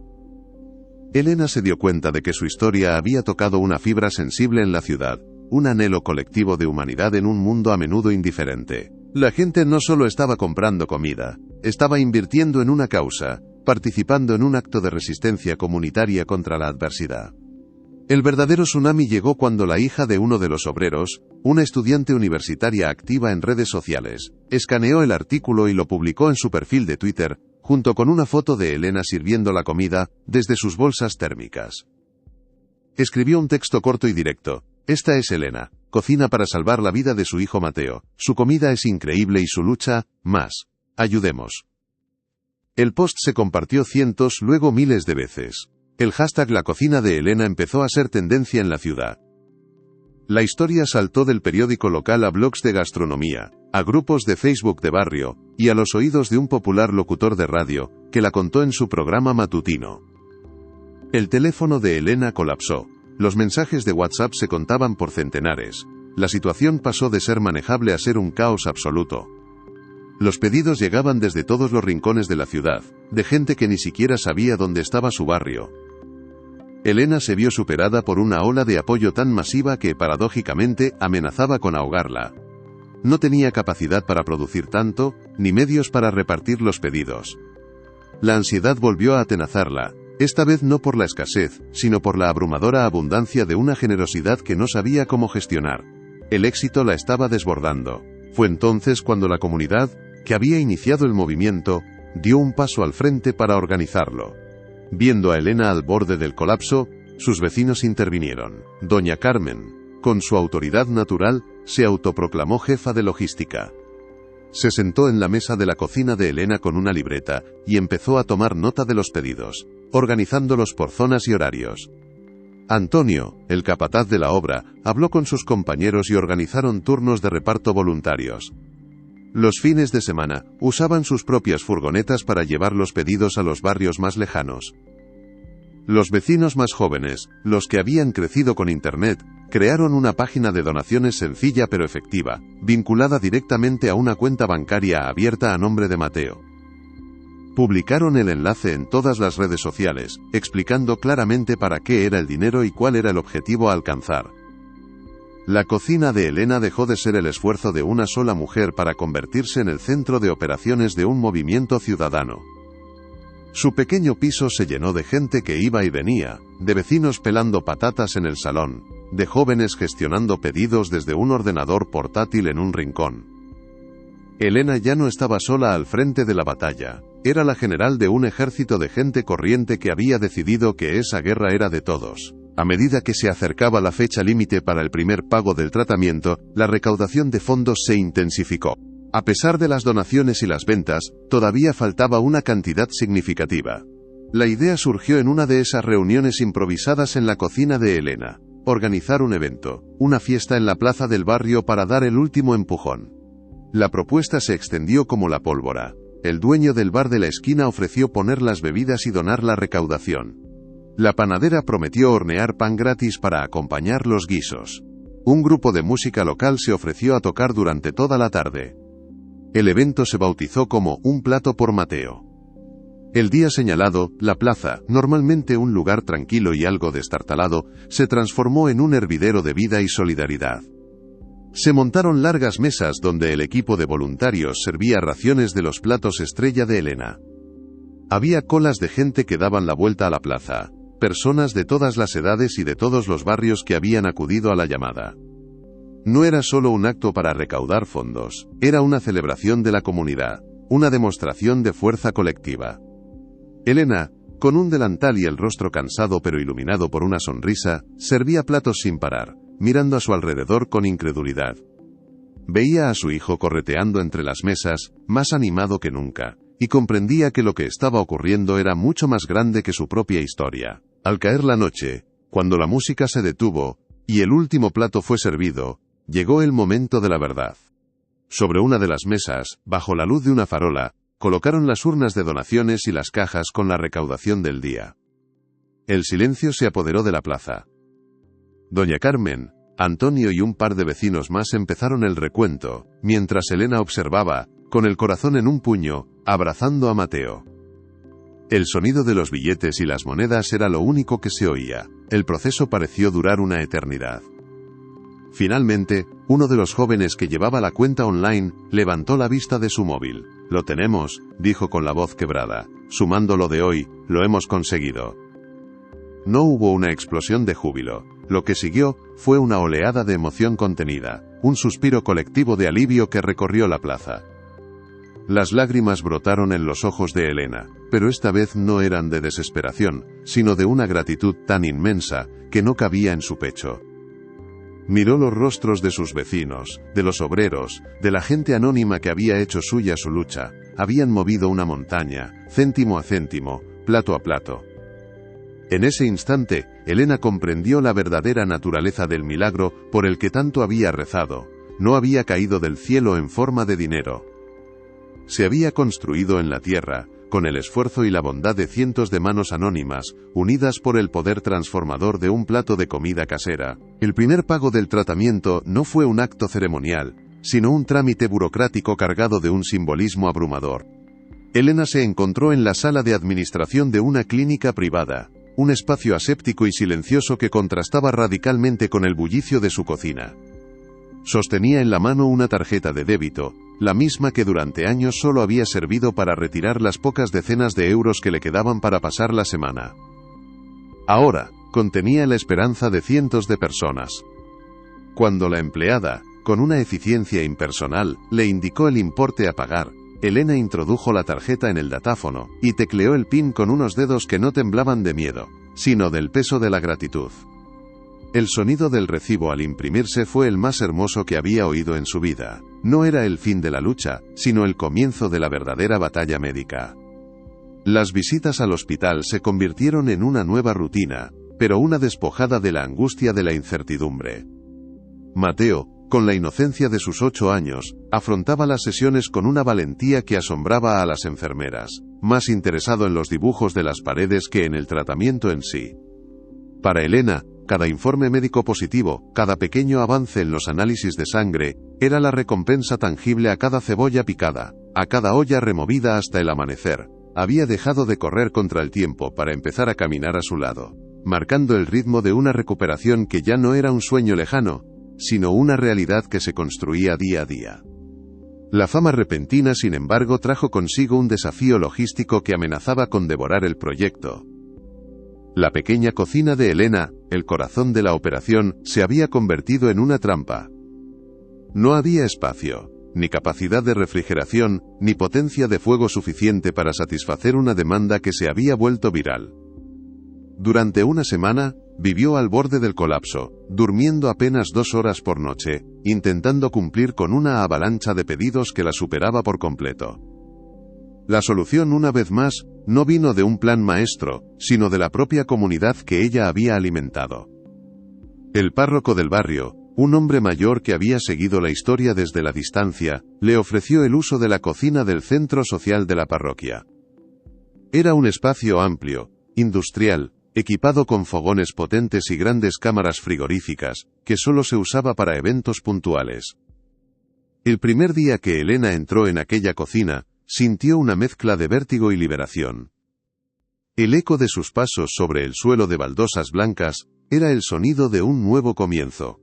Elena se dio cuenta de que su historia había tocado una fibra sensible en la ciudad, un anhelo colectivo de humanidad en un mundo a menudo indiferente. La gente no solo estaba comprando comida, estaba invirtiendo en una causa, participando en un acto de resistencia comunitaria contra la adversidad. El verdadero tsunami llegó cuando la hija de uno de los obreros, una estudiante universitaria activa en redes sociales, escaneó el artículo y lo publicó en su perfil de Twitter, junto con una foto de Elena sirviendo la comida, desde sus bolsas térmicas. Escribió un texto corto y directo: «Esta es Elena, cocina para salvar la vida de su hijo Mateo, su comida es increíble y su lucha, más. Ayudemos». El post se compartió cientos, luego miles de veces. El hashtag La cocina de Elena empezó a ser tendencia en la ciudad. La historia saltó del periódico local a blogs de gastronomía, a grupos de Facebook de barrio, y a los oídos de un popular locutor de radio, que la contó en su programa matutino. El teléfono de Elena colapsó. Los mensajes de WhatsApp se contaban por centenares. La situación pasó de ser manejable a ser un caos absoluto. Los pedidos llegaban desde todos los rincones de la ciudad, de gente que ni siquiera sabía dónde estaba su barrio. Elena se vio superada por una ola de apoyo tan masiva que, paradójicamente, amenazaba con ahogarla. No tenía capacidad para producir tanto, ni medios para repartir los pedidos. La ansiedad volvió a atenazarla, esta vez no por la escasez, sino por la abrumadora abundancia de una generosidad que no sabía cómo gestionar. El éxito la estaba desbordando. Fue entonces cuando la comunidad, que había iniciado el movimiento, dio un paso al frente para organizarlo. Viendo a Elena al borde del colapso, Sus vecinos intervinieron. Doña Carmen, con su autoridad natural, se autoproclamó jefa de logística. Se sentó en la mesa de la cocina de Elena con una libreta, y empezó a tomar nota de los pedidos, organizándolos por zonas y horarios. Antonio, el capataz de la obra, habló con sus compañeros y organizaron turnos de reparto voluntarios. Los fines de semana, usaban sus propias furgonetas para llevar los pedidos a los barrios más lejanos. Los vecinos más jóvenes, los que habían crecido con Internet, crearon una página de donaciones sencilla pero efectiva, vinculada directamente a una cuenta bancaria abierta a nombre de Mateo. Publicaron el enlace en todas las redes sociales, explicando claramente para qué era el dinero y cuál era el objetivo a alcanzar. La cocina de Elena dejó de ser el esfuerzo de una sola mujer para convertirse en el centro de operaciones de un movimiento ciudadano. Su pequeño piso se llenó de gente que iba y venía, de vecinos pelando patatas en el salón, de jóvenes gestionando pedidos desde un ordenador portátil en un rincón. Elena ya no estaba sola al frente de la batalla, era la general de un ejército de gente corriente que había decidido que esa guerra era de todos. A medida que se acercaba la fecha límite para el primer pago del tratamiento, la recaudación de fondos se intensificó. A pesar de las donaciones y las ventas, todavía faltaba una cantidad significativa. La idea surgió en una de esas reuniones improvisadas en la cocina de Elena. Organizar un evento, una fiesta en la plaza del barrio para dar el último empujón. La propuesta se extendió como la pólvora. El dueño del bar de la esquina ofreció poner las bebidas y donar la recaudación. La panadera prometió hornear pan gratis para acompañar los guisos. Un grupo de música local se ofreció a tocar durante toda la tarde. El evento se bautizó como Un plato por Mateo. El día señalado, la plaza, normalmente un lugar tranquilo y algo destartalado, se transformó en un hervidero de vida y solidaridad. Se montaron largas mesas donde el equipo de voluntarios servía raciones de los platos estrella de Elena. Había colas de gente que daban la vuelta a la plaza, personas de todas las edades y de todos los barrios que habían acudido a la llamada. No era solo un acto para recaudar fondos, era una celebración de la comunidad, una demostración de fuerza colectiva. Elena, con un delantal y el rostro cansado pero iluminado por una sonrisa, servía platos sin parar, mirando a su alrededor con incredulidad. Veía a su hijo correteando entre las mesas, más animado que nunca, y comprendía que lo que estaba ocurriendo era mucho más grande que su propia historia. Al caer la noche, cuando la música se detuvo, y el último plato fue servido, llegó el momento de la verdad. Sobre una de las mesas, bajo la luz de una farola, colocaron las urnas de donaciones y las cajas con la recaudación del día. El silencio se apoderó de la plaza. Doña Carmen, Antonio y un par de vecinos más empezaron el recuento, mientras Elena observaba, con el corazón en un puño, abrazando a Mateo. El sonido de los billetes y las monedas era lo único que se oía. El proceso pareció durar una eternidad. Finalmente, uno de los jóvenes que llevaba la cuenta online, levantó la vista de su móvil. «Lo tenemos», dijo con la voz quebrada. «Sumando lo de hoy, lo hemos conseguido». No hubo una explosión de júbilo. Lo que siguió, fue una oleada de emoción contenida, un suspiro colectivo de alivio que recorrió la plaza. Las lágrimas brotaron en los ojos de Elena, pero esta vez no eran de desesperación, sino de una gratitud tan inmensa, que no cabía en su pecho. Miró los rostros de sus vecinos, de los obreros, de la gente anónima que había hecho suya su lucha, habían movido una montaña, céntimo a céntimo, plato a plato. En ese instante, Elena comprendió la verdadera naturaleza del milagro por el que tanto había rezado. No había caído del cielo en forma de dinero. Se había construido en la tierra, con el esfuerzo y la bondad de cientos de manos anónimas, unidas por el poder transformador de un plato de comida casera. El primer pago del tratamiento no fue un acto ceremonial, sino un trámite burocrático cargado de un simbolismo abrumador. Elena se encontró en la sala de administración de una clínica privada, un espacio aséptico y silencioso que contrastaba radicalmente con el bullicio de su cocina. Sostenía en la mano una tarjeta de débito, la misma que durante años solo había servido para retirar las pocas decenas de euros que le quedaban para pasar la semana. Ahora, contenía la esperanza de cientos de personas. Cuando la empleada, con una eficiencia impersonal, le indicó el importe a pagar, Elena introdujo la tarjeta en el datáfono, y tecleó el PIN con unos dedos que no temblaban de miedo. sino del peso de la gratitud. El sonido del recibo al imprimirse fue el más hermoso que había oído en su vida. No era el fin de la lucha, sino el comienzo de la verdadera batalla médica. Las visitas al hospital se convirtieron en una nueva rutina, pero una despojada de la angustia de la incertidumbre. Mateo, con la inocencia de sus 8 años, afrontaba las sesiones con una valentía que asombraba a las enfermeras, más interesado en los dibujos de las paredes que en el tratamiento en sí. Para Elena, cada informe médico positivo, cada pequeño avance en los análisis de sangre, era la recompensa tangible a cada cebolla picada, a cada olla removida hasta el amanecer. Había dejado de correr contra el tiempo para empezar a caminar a su lado, marcando el ritmo de una recuperación que ya no era un sueño lejano, sino una realidad que se construía día a día. La fama repentina, sin embargo, trajo consigo un desafío logístico que amenazaba con devorar el proyecto. La pequeña cocina de Elena, el corazón de la operación, se había convertido en una trampa. No había espacio, ni capacidad de refrigeración, ni potencia de fuego suficiente para satisfacer una demanda que se había vuelto viral. Durante una semana, vivió al borde del colapso, durmiendo apenas 2 horas por noche, intentando cumplir con una avalancha de pedidos que la superaba por completo. La solución, una vez más, no vino de un plan maestro, sino de la propia comunidad que ella había alimentado. El párroco del barrio, un hombre mayor que había seguido la historia desde la distancia, le ofreció el uso de la cocina del centro social de la parroquia. Era un espacio amplio, industrial, equipado con fogones potentes y grandes cámaras frigoríficas, que solo se usaba para eventos puntuales. El primer día que Elena entró en aquella cocina, sintió una mezcla de vértigo y liberación. El eco de sus pasos sobre el suelo de baldosas blancas era el sonido de un nuevo comienzo.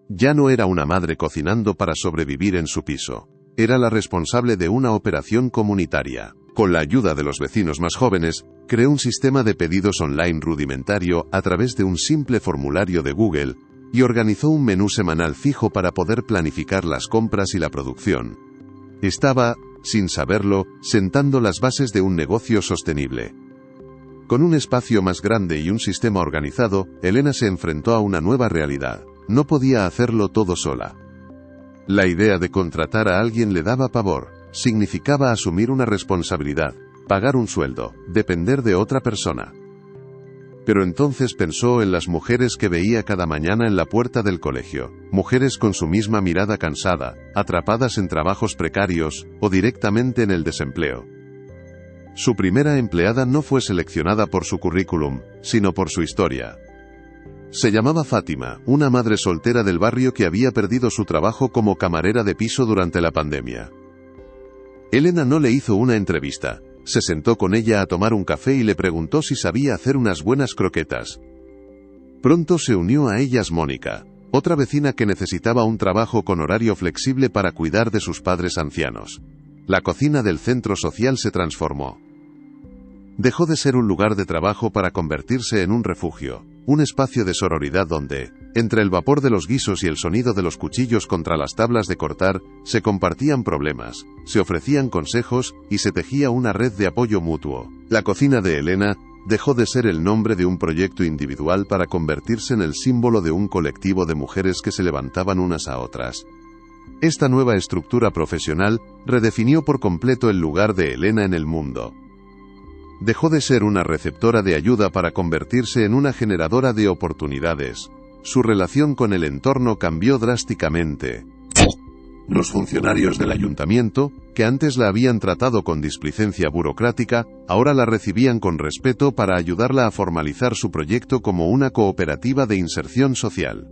Ya no era una madre cocinando para sobrevivir en su piso. Era la responsable de una operación comunitaria. Con la ayuda de los vecinos más jóvenes, creó un sistema de pedidos online rudimentario a través de un simple formulario de Google, y organizó un menú semanal fijo para poder planificar las compras y la producción. Estaba, sin saberlo, sentando las bases de un negocio sostenible. Con un espacio más grande y un sistema organizado, Elena se enfrentó a una nueva realidad. No podía hacerlo todo sola. La idea de contratar a alguien le daba pavor. Significaba asumir una responsabilidad, pagar un sueldo, depender de otra persona. Pero entonces pensó en las mujeres que veía cada mañana en la puerta del colegio, mujeres con su misma mirada cansada, atrapadas en trabajos precarios, o directamente en el desempleo. Su primera empleada no fue seleccionada por su currículum, sino por su historia. Se llamaba Fátima, una madre soltera del barrio que había perdido su trabajo como camarera de piso durante la pandemia. Elena no le hizo una entrevista. Se sentó con ella a tomar un café y le preguntó si sabía hacer unas buenas croquetas. Pronto se unió a ellas Mónica, otra vecina que necesitaba un trabajo con horario flexible para cuidar de sus padres ancianos. La cocina del centro social se transformó. Dejó de ser un lugar de trabajo para convertirse en un refugio, un espacio de sororidad donde, entre el vapor de los guisos y el sonido de los cuchillos contra las tablas de cortar, se compartían problemas, se ofrecían consejos y se tejía una red de apoyo mutuo. La cocina de Elena dejó de ser el nombre de un proyecto individual para convertirse en el símbolo de un colectivo de mujeres que se levantaban unas a otras. Esta nueva estructura profesional redefinió por completo el lugar de Elena en el mundo. Dejó de ser una receptora de ayuda para convertirse en una generadora de oportunidades. Su relación con el entorno cambió drásticamente. Los funcionarios del ayuntamiento, que antes la habían tratado con displicencia burocrática, ahora la recibían con respeto para ayudarla a formalizar su proyecto como una cooperativa de inserción social.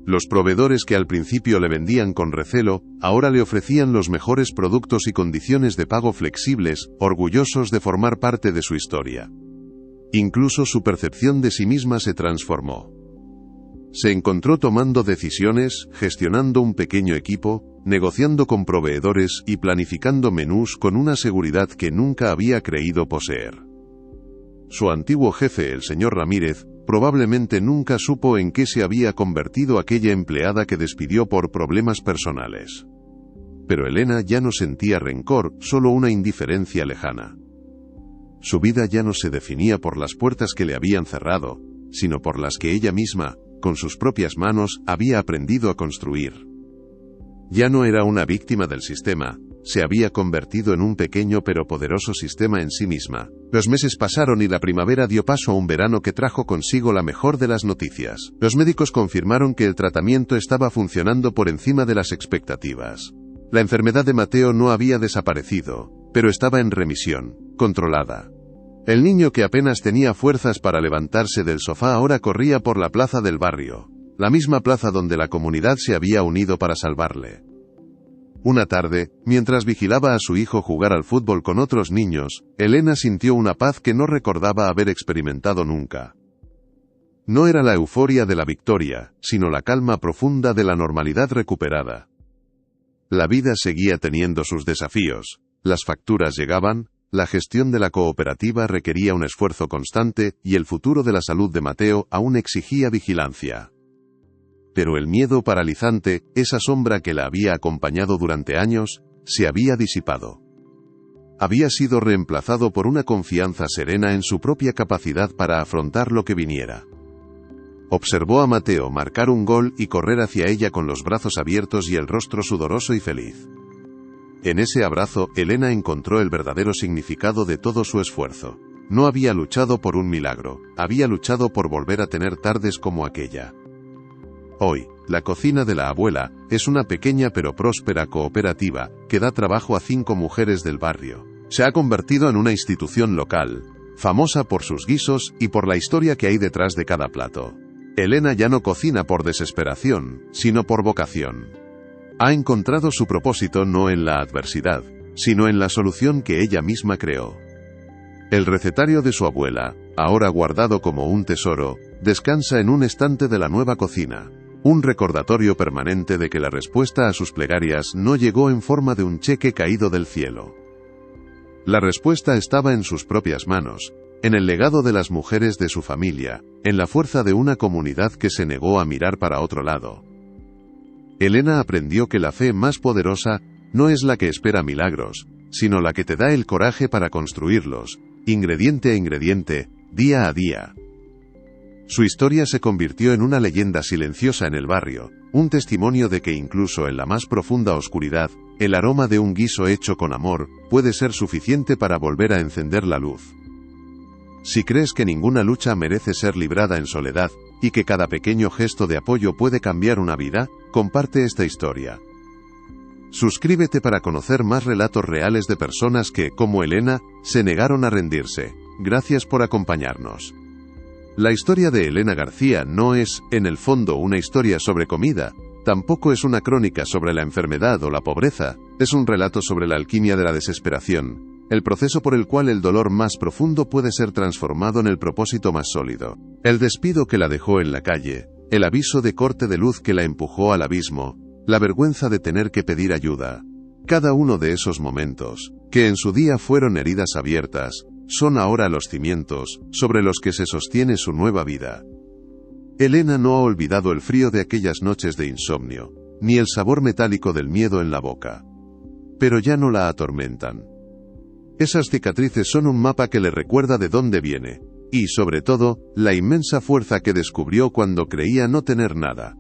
Los proveedores que al principio le vendían con recelo, ahora le ofrecían los mejores productos y condiciones de pago flexibles, orgullosos de formar parte de su historia. Incluso su percepción de sí misma se transformó. Se encontró tomando decisiones, gestionando un pequeño equipo, negociando con proveedores y planificando menús con una seguridad que nunca había creído poseer. Su antiguo jefe, el señor Ramírez, probablemente nunca supo en qué se había convertido aquella empleada que despidió por problemas personales. Pero Elena ya no sentía rencor, solo una indiferencia lejana. Su vida ya no se definía por las puertas que le habían cerrado, sino por las que ella misma, con sus propias manos, había aprendido a construir. Ya no era una víctima del sistema, se había convertido en un pequeño pero poderoso sistema en sí misma. Los meses pasaron y la primavera dio paso a un verano que trajo consigo la mejor de las noticias. Los médicos confirmaron que el tratamiento estaba funcionando por encima de las expectativas. La enfermedad de Mateo no había desaparecido, pero estaba en remisión, controlada. El niño que apenas tenía fuerzas para levantarse del sofá ahora corría por la plaza del barrio, la misma plaza donde la comunidad se había unido para salvarle. Una tarde, mientras vigilaba a su hijo jugar al fútbol con otros niños, Elena sintió una paz que no recordaba haber experimentado nunca. No era la euforia de la victoria, sino la calma profunda de la normalidad recuperada. La vida seguía teniendo sus desafíos, las facturas llegaban, la gestión de la cooperativa requería un esfuerzo constante y el futuro de la salud de Mateo aún exigía vigilancia. Pero el miedo paralizante, esa sombra que la había acompañado durante años, se había disipado. Había sido reemplazado por una confianza serena en su propia capacidad para afrontar lo que viniera. Observó a Mateo marcar un gol y correr hacia ella con los brazos abiertos y el rostro sudoroso y feliz. En ese abrazo, Elena encontró el verdadero significado de todo su esfuerzo. No había luchado por un milagro, había luchado por volver a tener tardes como aquella. Hoy, la cocina de la abuela es una pequeña pero próspera cooperativa que da trabajo a 5 mujeres del barrio. Se ha convertido en una institución local, famosa por sus guisos y por la historia que hay detrás de cada plato. Elena ya no cocina por desesperación, sino por vocación. Ha encontrado su propósito no en la adversidad, sino en la solución que ella misma creó. El recetario de su abuela, ahora guardado como un tesoro, descansa en un estante de la nueva cocina. Un recordatorio permanente de que la respuesta a sus plegarias no llegó en forma de un cheque caído del cielo. La respuesta estaba en sus propias manos, en el legado de las mujeres de su familia, en la fuerza de una comunidad que se negó a mirar para otro lado. Elena aprendió que la fe más poderosa no es la que espera milagros, sino la que te da el coraje para construirlos, ingrediente a ingrediente, día a día. Su historia se convirtió en una leyenda silenciosa en el barrio, un testimonio de que incluso en la más profunda oscuridad, el aroma de un guiso hecho con amor puede ser suficiente para volver a encender la luz. Si crees que ninguna lucha merece ser librada en soledad, y que cada pequeño gesto de apoyo puede cambiar una vida, comparte esta historia. Suscríbete para conocer más relatos reales de personas que, como Elena, se negaron a rendirse. Gracias por acompañarnos. La historia de Elena García no es, en el fondo, una historia sobre comida, tampoco es una crónica sobre la enfermedad o la pobreza, es un relato sobre la alquimia de la desesperación, el proceso por el cual el dolor más profundo puede ser transformado en el propósito más sólido. El despido que la dejó en la calle, el aviso de corte de luz que la empujó al abismo, la vergüenza de tener que pedir ayuda. Cada uno de esos momentos, que en su día fueron heridas abiertas, son ahora los cimientos sobre los que se sostiene su nueva vida. Elena no ha olvidado el frío de aquellas noches de insomnio, ni el sabor metálico del miedo en la boca. Pero ya no la atormentan. Esas cicatrices son un mapa que le recuerda de dónde viene, y, sobre todo, la inmensa fuerza que descubrió cuando creía no tener nada.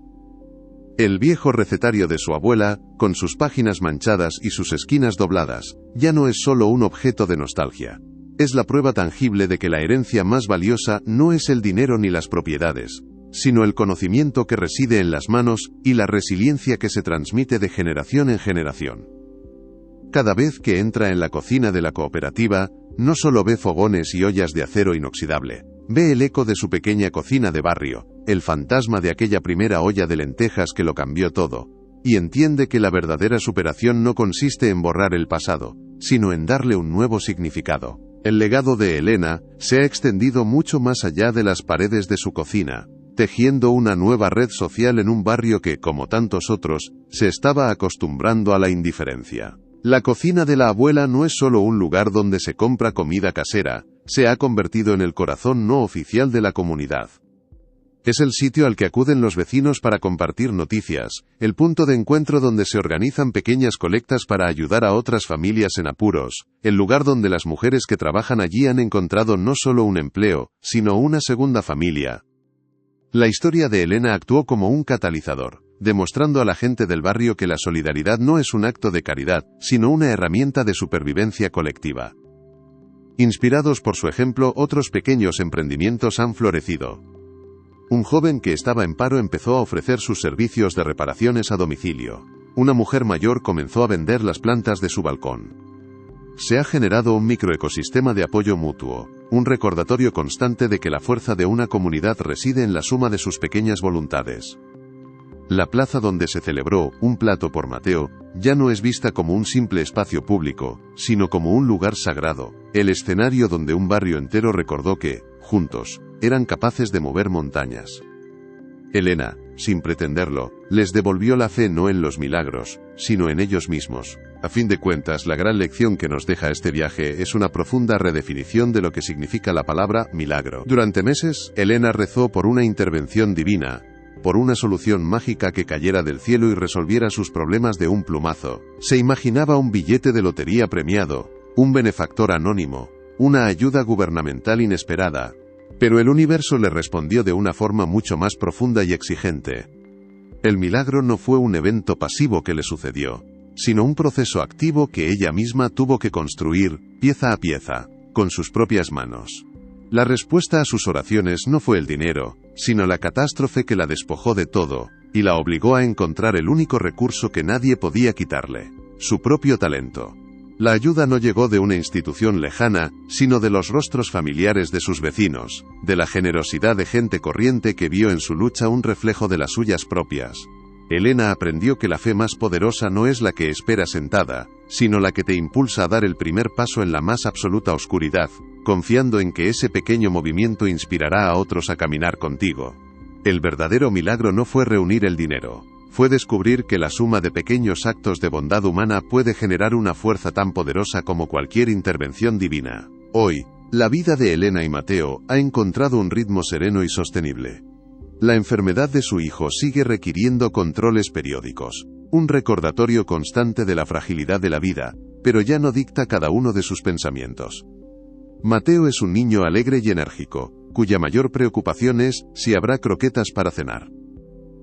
El viejo recetario de su abuela, con sus páginas manchadas y sus esquinas dobladas, ya no es solo un objeto de nostalgia. Es la prueba tangible de que la herencia más valiosa no es el dinero ni las propiedades, sino el conocimiento que reside en las manos y la resiliencia que se transmite de generación en generación. Cada vez que entra en la cocina de la cooperativa, no solo ve fogones y ollas de acero inoxidable, ve el eco de su pequeña cocina de barrio, el fantasma de aquella primera olla de lentejas que lo cambió todo, y entiende que la verdadera superación no consiste en borrar el pasado, sino en darle un nuevo significado. El legado de Elena se ha extendido mucho más allá de las paredes de su cocina, tejiendo una nueva red social en un barrio que, como tantos otros, se estaba acostumbrando a la indiferencia. La cocina de la abuela no es solo un lugar donde se compra comida casera, se ha convertido en el corazón no oficial de la comunidad. Es el sitio al que acuden los vecinos para compartir noticias, el punto de encuentro donde se organizan pequeñas colectas para ayudar a otras familias en apuros, el lugar donde las mujeres que trabajan allí han encontrado no solo un empleo, sino una segunda familia. La historia de Elena actuó como un catalizador, demostrando a la gente del barrio que la solidaridad no es un acto de caridad, sino una herramienta de supervivencia colectiva. Inspirados por su ejemplo, otros pequeños emprendimientos han florecido. Un joven que estaba en paro empezó a ofrecer sus servicios de reparaciones a domicilio. Una mujer mayor comenzó a vender las plantas de su balcón. Se ha generado un microecosistema de apoyo mutuo, un recordatorio constante de que la fuerza de una comunidad reside en la suma de sus pequeñas voluntades. La plaza donde se celebró Un plato por Mateo ya no es vista como un simple espacio público, sino como un lugar sagrado, el escenario donde un barrio entero recordó que, juntos, eran capaces de mover montañas. Elena, sin pretenderlo, les devolvió la fe no en los milagros, sino en ellos mismos. A fin de cuentas, la gran lección que nos deja este viaje es una profunda redefinición de lo que significa la palabra milagro. Durante meses, Elena rezó por una intervención divina, por una solución mágica que cayera del cielo y resolviera sus problemas de un plumazo. Se imaginaba un billete de lotería premiado, un benefactor anónimo, una ayuda gubernamental inesperada. Pero el universo le respondió de una forma mucho más profunda y exigente. El milagro no fue un evento pasivo que le sucedió, sino un proceso activo que ella misma tuvo que construir, pieza a pieza, con sus propias manos. La respuesta a sus oraciones no fue el dinero, sino la catástrofe que la despojó de todo, y la obligó a encontrar el único recurso que nadie podía quitarle: su propio talento. La ayuda no llegó de una institución lejana, sino de los rostros familiares de sus vecinos, de la generosidad de gente corriente que vio en su lucha un reflejo de las suyas propias. Elena aprendió que la fe más poderosa no es la que espera sentada, sino la que te impulsa a dar el primer paso en la más absoluta oscuridad, confiando en que ese pequeño movimiento inspirará a otros a caminar contigo. El verdadero milagro no fue reunir el dinero. Fue descubrir que la suma de pequeños actos de bondad humana puede generar una fuerza tan poderosa como cualquier intervención divina. Hoy, la vida de Elena y Mateo ha encontrado un ritmo sereno y sostenible. La enfermedad de su hijo sigue requiriendo controles periódicos, un recordatorio constante de la fragilidad de la vida, pero ya no dicta cada uno de sus pensamientos. Mateo es un niño alegre y enérgico, cuya mayor preocupación es si habrá croquetas para cenar.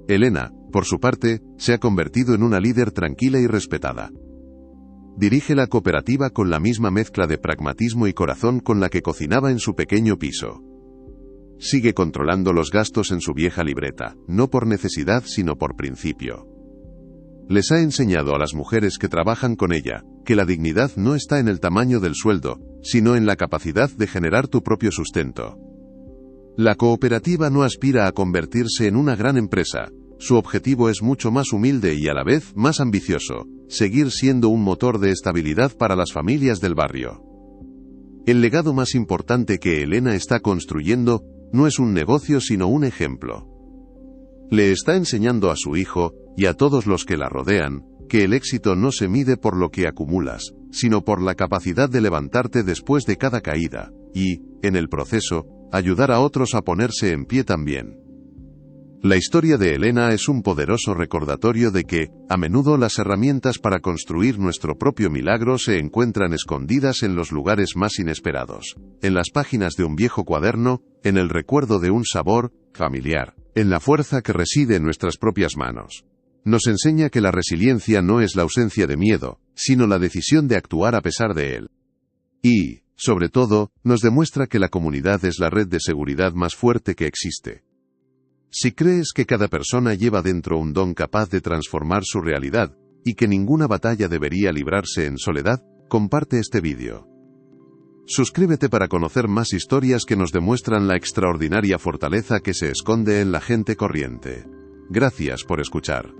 Elena, por su parte, se ha convertido en una líder tranquila y respetada. Dirige la cooperativa con la misma mezcla de pragmatismo y corazón con la que cocinaba en su pequeño piso. Sigue controlando los gastos en su vieja libreta, no por necesidad sino por principio. Les ha enseñado a las mujeres que trabajan con ella, que la dignidad no está en el tamaño del sueldo, sino en la capacidad de generar tu propio sustento. La cooperativa no aspira a convertirse en una gran empresa. Su objetivo es mucho más humilde y a la vez más ambicioso: seguir siendo un motor de estabilidad para las familias del barrio. El legado más importante que Elena está construyendo no es un negocio sino un ejemplo. Le está enseñando a su hijo, y a todos los que la rodean, que el éxito no se mide por lo que acumulas, sino por la capacidad de levantarte después de cada caída, y, en el proceso, ayudar a otros a ponerse en pie también. La historia de Elena es un poderoso recordatorio de que, a menudo las herramientas para construir nuestro propio milagro se encuentran escondidas en los lugares más inesperados, en las páginas de un viejo cuaderno, en el recuerdo de un sabor familiar, en la fuerza que reside en nuestras propias manos. Nos enseña que la resiliencia no es la ausencia de miedo, sino la decisión de actuar a pesar de él. Y, sobre todo, nos demuestra que la comunidad es la red de seguridad más fuerte que existe. Si crees que cada persona lleva dentro un don capaz de transformar su realidad, y que ninguna batalla debería librarse en soledad, comparte este vídeo. Suscríbete para conocer más historias que nos demuestran la extraordinaria fortaleza que se esconde en la gente corriente. Gracias por escuchar.